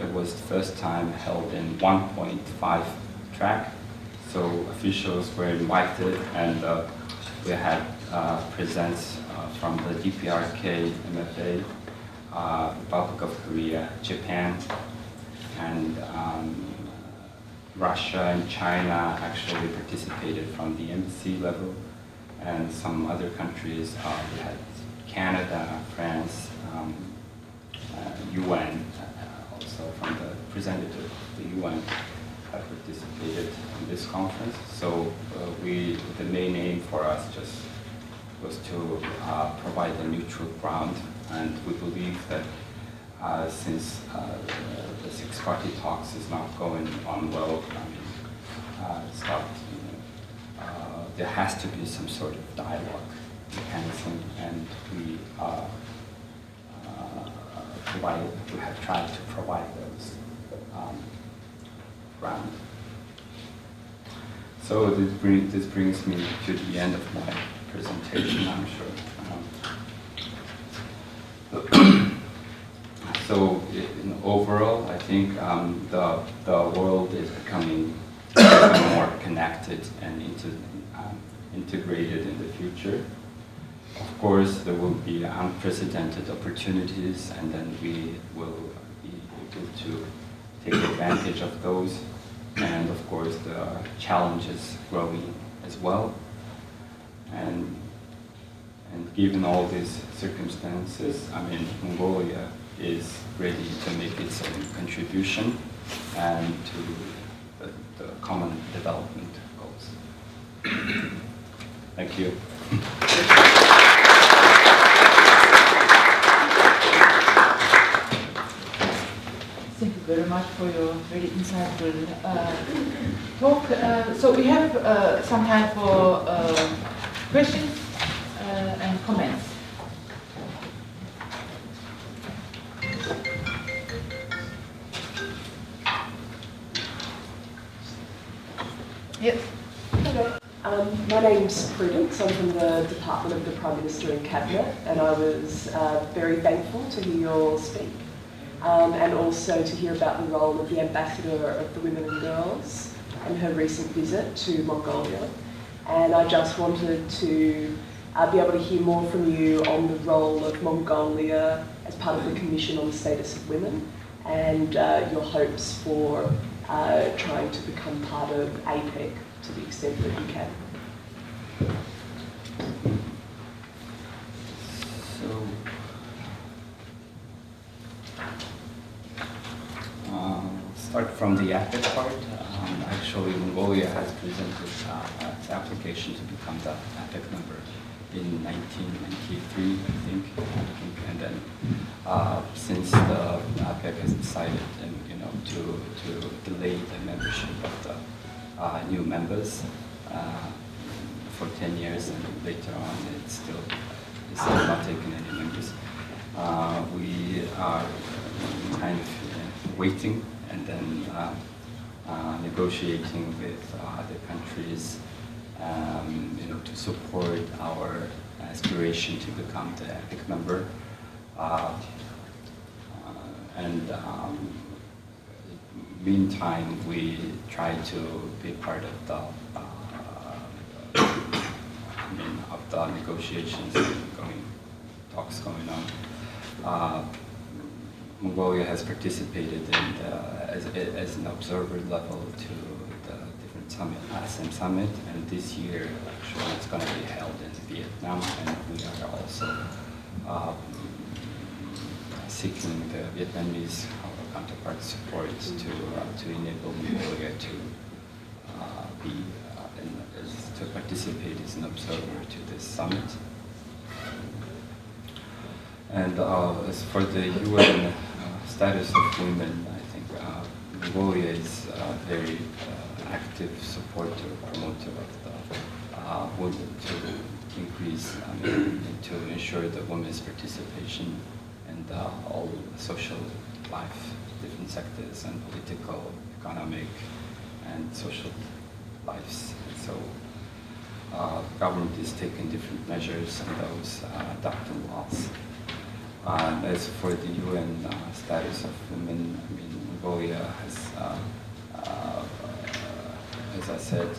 it was the first time held in 1.5 track. So officials were invited, and we had presents from the DPRK, MFA, Republic of Korea, Japan, and Russia and China actually participated from the embassy level, and some other countries, we had Canada, France, UN, also from the representative of the UN have participated in this conference. So the main aim for us just was to provide a neutral ground, and we believe that since the 6-party talks is not going on well, there has to be some sort of dialogue mechanism, and we have tried to provide those ground. So this brings me to the end of my presentation, I'm sure. So overall, I think the world is becoming more connected and integrated in the future. Of course, there will be unprecedented opportunities, and then we will be able to take advantage of those. And of course, there are challenges growing as well. And given all these circumstances, Mongolia is ready to make its own contribution and to the common development goals. Thank you. Thank you very much for your very insightful talk. So we have some time for questions and comments. Yes. Hello. My name's Prudence. I'm from the Department of the Prime Minister and Cabinet, and I was very thankful to hear you all speak, and also to hear about the role of the Ambassador of the Women and Girls and her recent visit to Mongolia. And I just wanted to be able to hear more from you on the role of Mongolia as part of the Commission on the Status of Women, and your hopes for trying to become part of APEC to the extent that you can. So, start from the APEC part. Actually, Mongolia has presented its application to become the APEC member in 1993, I think, and then since the APEC has decided, to delay the membership of the new members for 10 years, and later on it's still not taking any members. We are kind of waiting and then negotiating with the countries, to support our aspiration to become the APEC member. Meantime, we try to be part of the of the negotiations talks going on. Mongolia has participated as an observer level to the different summit, ASEM summit, and this year actually it's going to be held in Vietnam, and we are also seeking the Vietnamese counterpart support to enable Mongolia to to participate as an observer to this summit. And as for the UN status of women, I think Mongolia is a very active supporter, promoter of the women to increase, to ensure the women's participation in all social life, different sectors, and political, economic, and social lives. So the government is taking different measures and those adopting laws. As for the UN status of women, Mongolia has, as I said,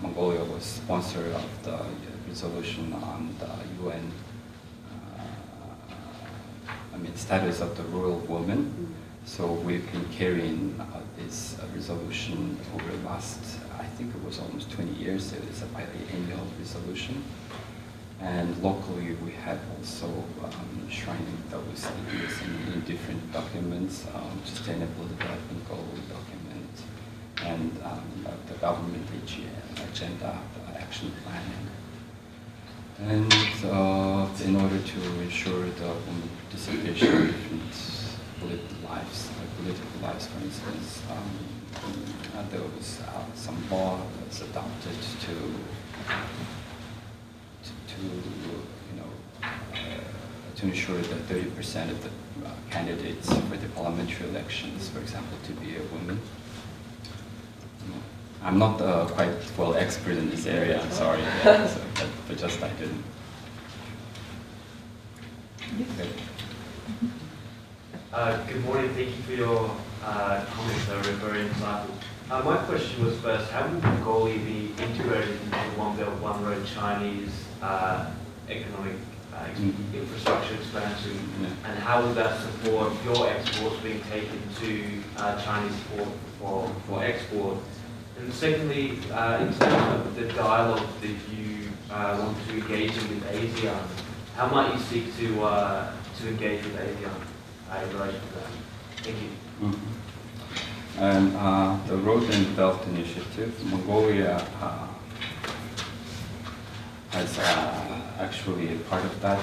Mongolia was sponsor of the resolution on the UN, status of the rural woman. So we've been carrying this resolution over the last, I think it was almost 20 years. It is a biennial resolution. And locally, we have also enshrined those ideas in different documents, Sustainable Development Goal document, and the government agenda, the action planning. And in order to ensure the women participation in different political lives, for instance, there was some law that was adopted to ensure that 30% of the candidates for the parliamentary elections, for example, to be a woman. I'm not quite well expert in this area, I'm sorry, but just I didn't. Okay. Good morning, thank you for your comments, they were very insightful. My question was first, how will Mongolia be integrated into the One Belt, One Road Chinese economic infrastructure expansion, and how will that support your exports being taken to Chinese for export? And secondly, in terms of the dialogue that you want to engage in with ASEAN, how might you seek to engage with ASEAN in relation to that? Thank you. Mm-hmm. And the Road and Belt Initiative, Mongolia has actually a part of that.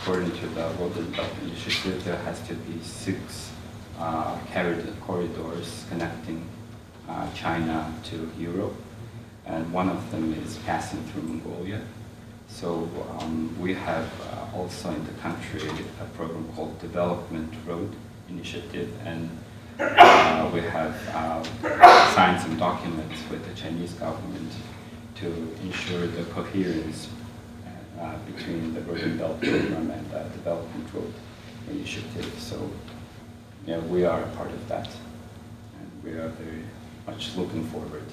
According to the Road and Belt Initiative, there has to be 6 corridors connecting China to Europe, and one of them is passing through Mongolia. So we have also in the country a program called Development Road Initiative, and we have signed some documents with the Chinese government to ensure the coherence between the Road and Belt program and the Development Road Initiative. So yeah, we are a part of that, and we are very much looking forward.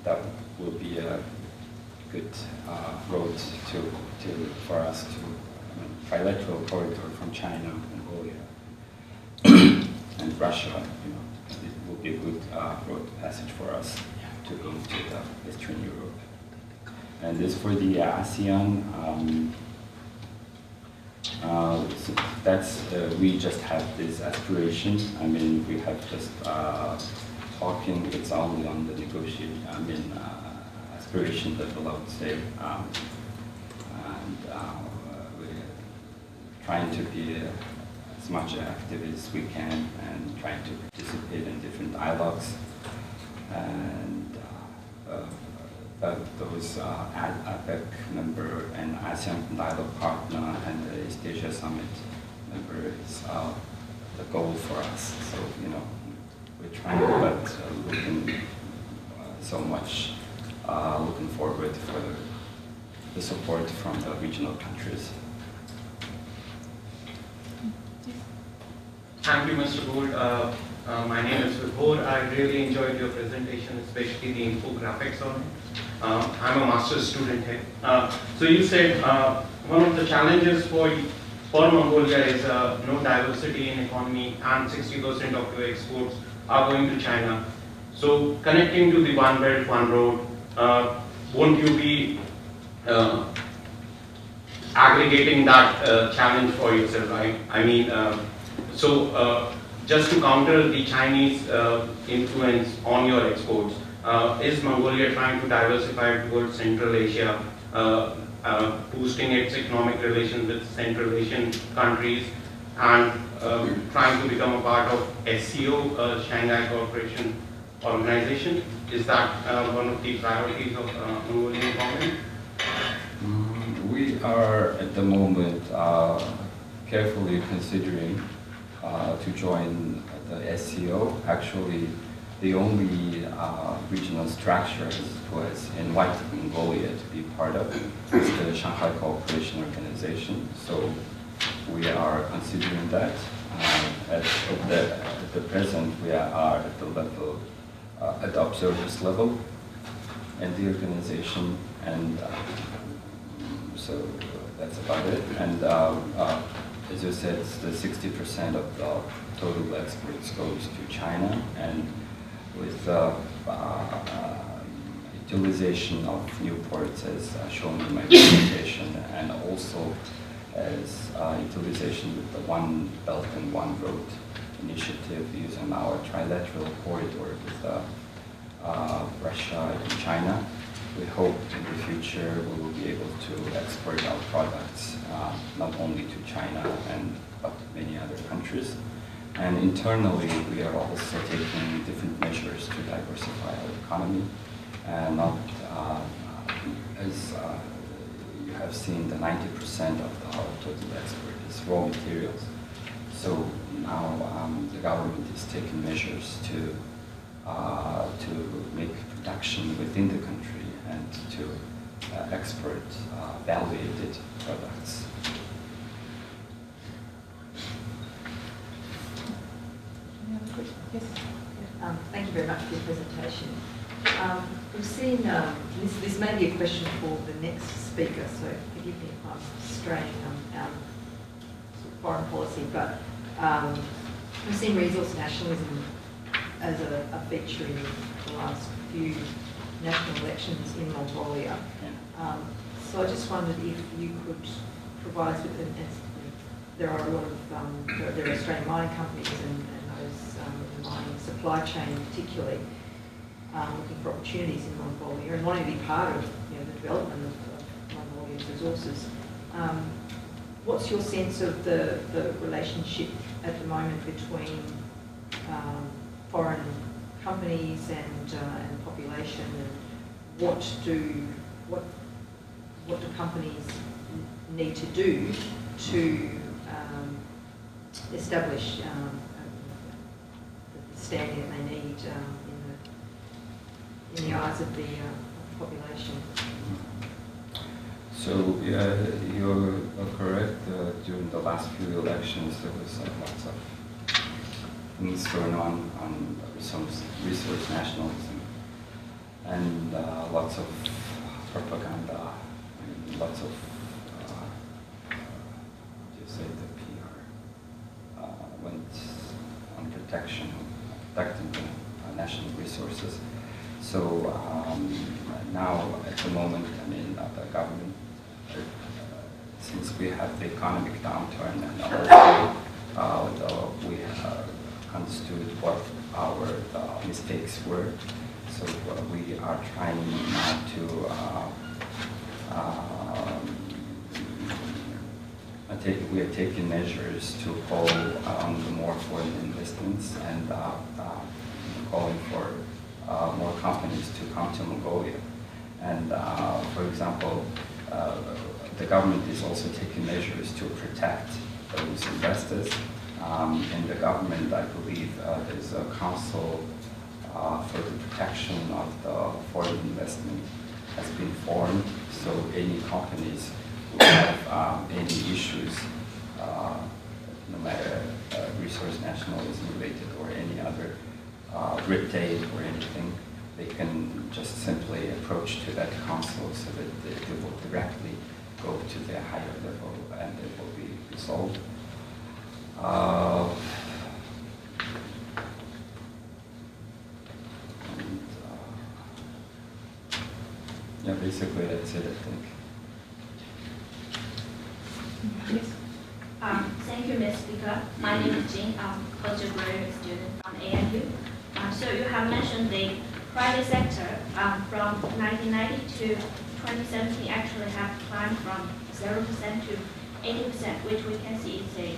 That will be a good road for us to trilateral corridor from China, Mongolia, and Russia. It will be a good road passage for us to go to the Western Europe. And as for the ASEAN, so that's we just have this aspiration. We have just talking. It's only on the negotiation. Aspiration level, I would say, and we're trying to be as much active as we can and trying to participate in different dialogues. And those APEC member and ASEAN dialogue partner and the East Asia Summit member is the goal for us. So we're trying, but looking so much looking forward for the support from the regional countries. Thank you, Mr. Gould. My name is Vibhor. I really enjoyed your presentation, especially the infographics on it. I'm a master's student here. So you said one of the challenges for Mongolia is no diversity in economy, and 60% of your exports are going to China. So connecting to the One Belt, One Road, won't you be aggregating that challenge for yourself, right? I mean, just to counter the Chinese influence on your exports, is Mongolia trying to diversify towards Central Asia, boosting its economic relations with Central Asian countries, and trying to become a part of SCO, Shanghai Cooperation Organization? Is that one of the priorities of Mongolian government? We are at the moment carefully considering to join the SCO. Actually, the only regional structure who has invited Mongolia to be part of is the Shanghai Cooperation Organization. So we are considering that. At the present, we are at the level, at the observers level, and the organization, and so that's about it. And as you said, the 60% of the total exports goes to China, and with utilization of new ports as shown in my presentation, and also as utilization with the One Belt and One Road initiative using our trilateral corridor with Russia and China. We hope in the future we will be able to export our products not only to China but many other countries. And internally, we are also taking different measures to diversify our economy. And not, as you have seen, the 90% of our total export is raw materials. So now the government is taking measures to make production within the country and to export value-added products. Yes. Thank you very much for your presentation. We've seen, this may be a question for the next speaker, so forgive me if I'm straying out of foreign policy, but we've seen resource nationalism as a feature in the last few national elections in Mongolia. So I just wondered if you could provide us with, there are a lot of, there are Australian mining companies and those in the mining supply chain particularly looking for opportunities in Mongolia and wanting to be part of the development of Mongolia's resources. What's your sense of the relationship at the moment between foreign companies and population, and what do companies need to do to establish the standing that they need in the eyes of the population? So yeah, you're correct. During the last few elections, there was lots of things going on resource nationalism, and lots of propaganda, and lots of the PR went on protecting the national resources. So now, at the moment, the government, since we have the economic downturn, and also we have understood what our mistakes were, so we are trying now to we are taking measures to call on the more foreign investments and calling for more companies to come to Mongolia. And for example, the government is also taking measures to protect those investors. In the government, I believe there's a council for the protection of the foreign investment has been formed. So any companies who have any issues, no matter resource nationalism related or any other red tape or anything, they can just simply approach to that council so that they will directly go to the higher level and it will be resolved. Yeah, basically that's it, I think. Thank you, Ms. Speaker. My name is Jing. I'm a postgraduate student from ANU. So you have mentioned the private sector from 1990 to 2017 actually have climbed from 0% to 80%, which we can see is a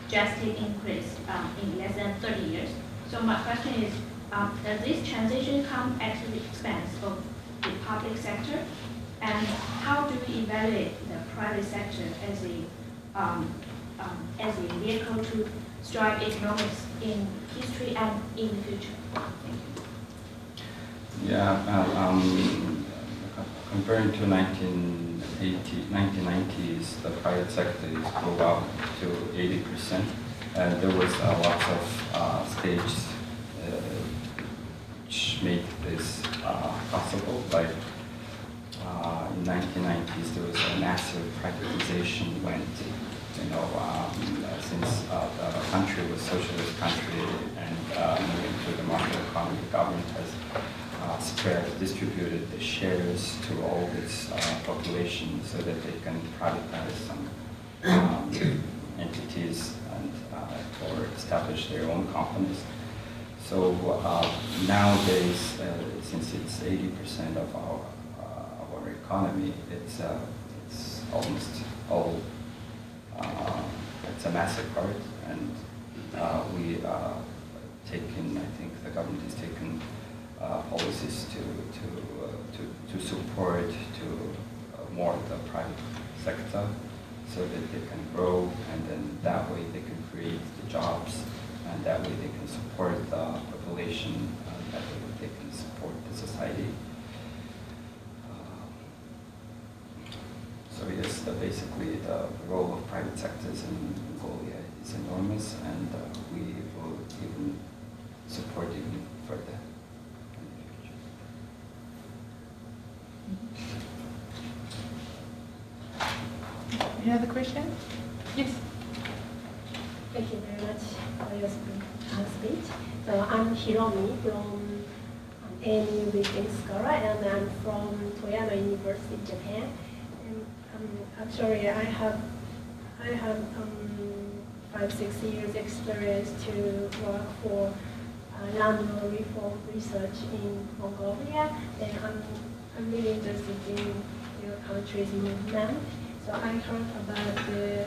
drastic increase in less than 30 years. So my question is, does this transition come at the expense of the public sector? And how do we evaluate the private sector as a vehicle to drive economics in history and in the future? Thank you. Yeah, comparing to 1990s, the private sector is grew up to 80%. And there was lots of stages which made this possible. Like in 1990s, there was a massive privatization when, since the country was socialist country and moving to the market economy, the government has distributed the shares to all its population so that they can privatize some entities and or establish their own companies. So nowadays, since it's 80% of our economy, it's almost all. It's a massive part, and we taken. I think the government has taken policies to support more of the private sector, so that they can grow, and then that way they can create the jobs, and that way they can support the population, and that way they can support the society. So yes, basically the role of private sectors in Mongolia is enormous, and we will even support even further in the future. Any other question? Yes. Thank you very much for your speech. So I'm Hiromi from ANU Visiting Scholar, and I'm from Toyama University, Japan. Actually, I have 5-6 years experience to work for land law reform research in Mongolia, and I'm really interested in your country's movement. So I heard about the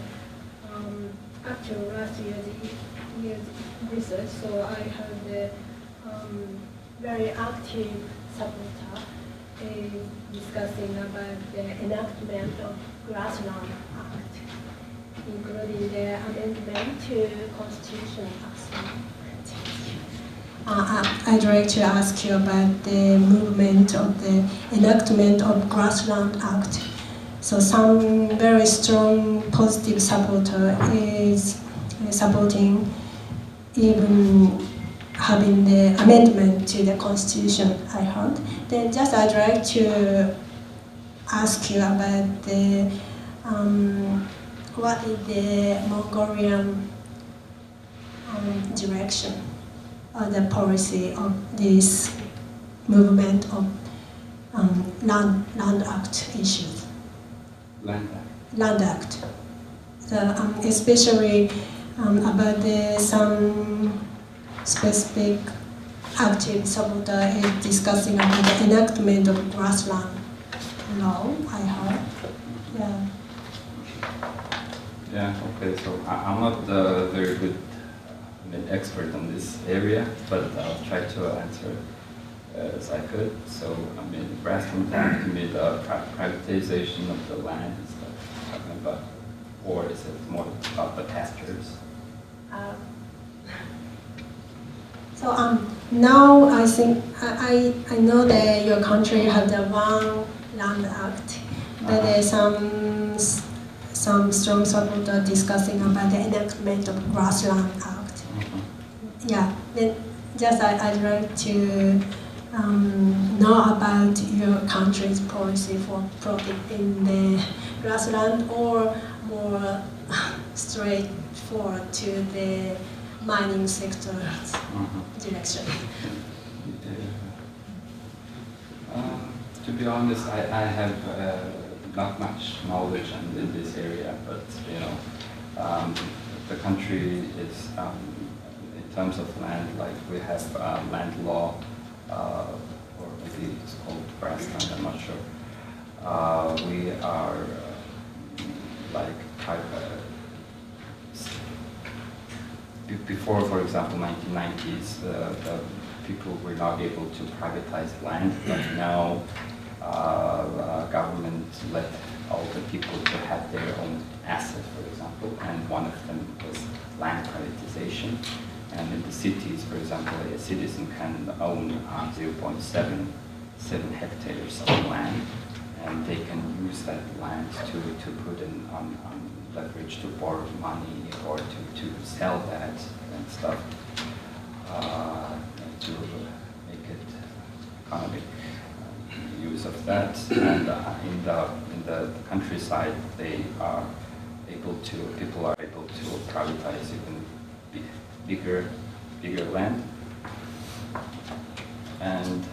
actual last year's research. So I heard the very active supporter discussing about the enactment of Grassland Act, including the amendment to Constitution Act. I'd like to ask you about the movement of the enactment of Grassland Act. So some very strong positive supporter is supporting even having the amendment to the Constitution, I heard. Then just I'd like to ask you about the what is the Mongolian direction or the policy of this movement of land act issues. Land act. So, especially about some specific active supporter is discussing about the enactment of grassland law, I heard. Yeah. Yeah, okay, so I'm not very good expert on this area, but I'll try to answer as I could. So, Grassland Act, privatization of the land and stuff, talking about, or is it more about the pastures? So now I think I know that your country has the one land act, but there's some strong supporter discussing about the enactment of Grassland Act. yeah, then just I'd like to know about your country's policy for profit in the grassland, or more straightforward to the mining sector's direction. To be honest, I have not much knowledge in this area, but you know, the country is, in terms of land, like we have land law, or maybe it's called grassland, I'm not sure. We are like before, for example, 1990s, the people were not able to privatize land, but now government let all the people to have their own assets, for example, and one of them was land privatization. And in the cities, for example, a citizen can own 0.77 hectares of land, and they can use that land to put in on leverage to borrow money or to sell that and stuff, to make it economic use of that. And in the countryside, people are able to privatize even bigger land. And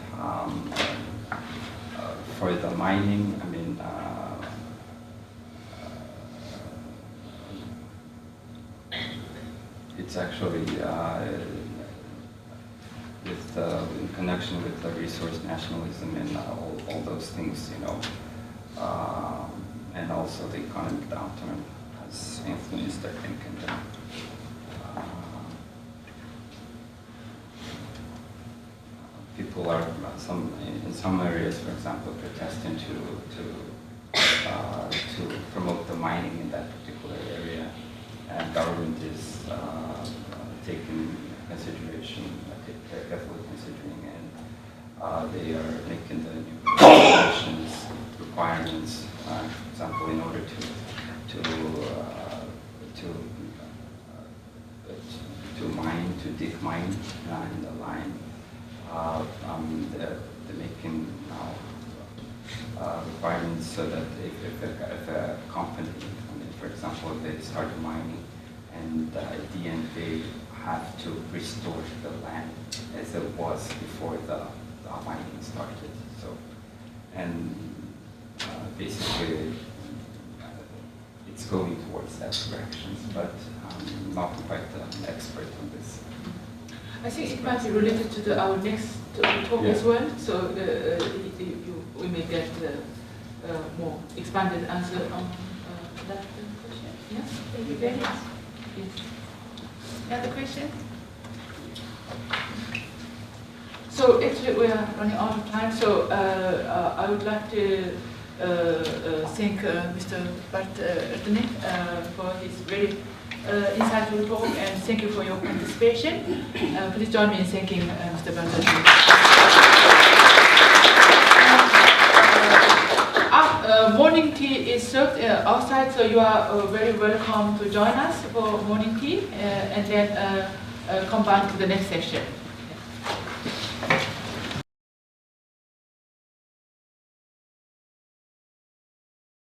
for the mining, I mean, it's actually in connection with the resource nationalism and all those things, you know, and also the economic downturn has influenced, I think, and people are in some areas, for example, protesting to promote the mining in that particular area, and government is taking consideration, carefully considering, and they are making the new regulations, requirements, for example, in order to mine, to dig mine in the line. They're making now requirements so that if a company, I mean, for example, if they start mining, and at the end they have to restore the land as it was before the mining started. So, and basically it's going towards that direction, but I'm not quite an expert on this. I think it might be related to our next talk as well, so we may get more expanded answer on that question. Yes, thank you very much. Yes. Another question? So actually we are running out of time, so I would like to thank Mr. Bart Erdenek for his very insightful talk, and thank you for your participation. Please join me in thanking Mr. Bart Erdenek. Morning tea is served outside, so you are very welcome to join us for morning tea, and then come back to the next session.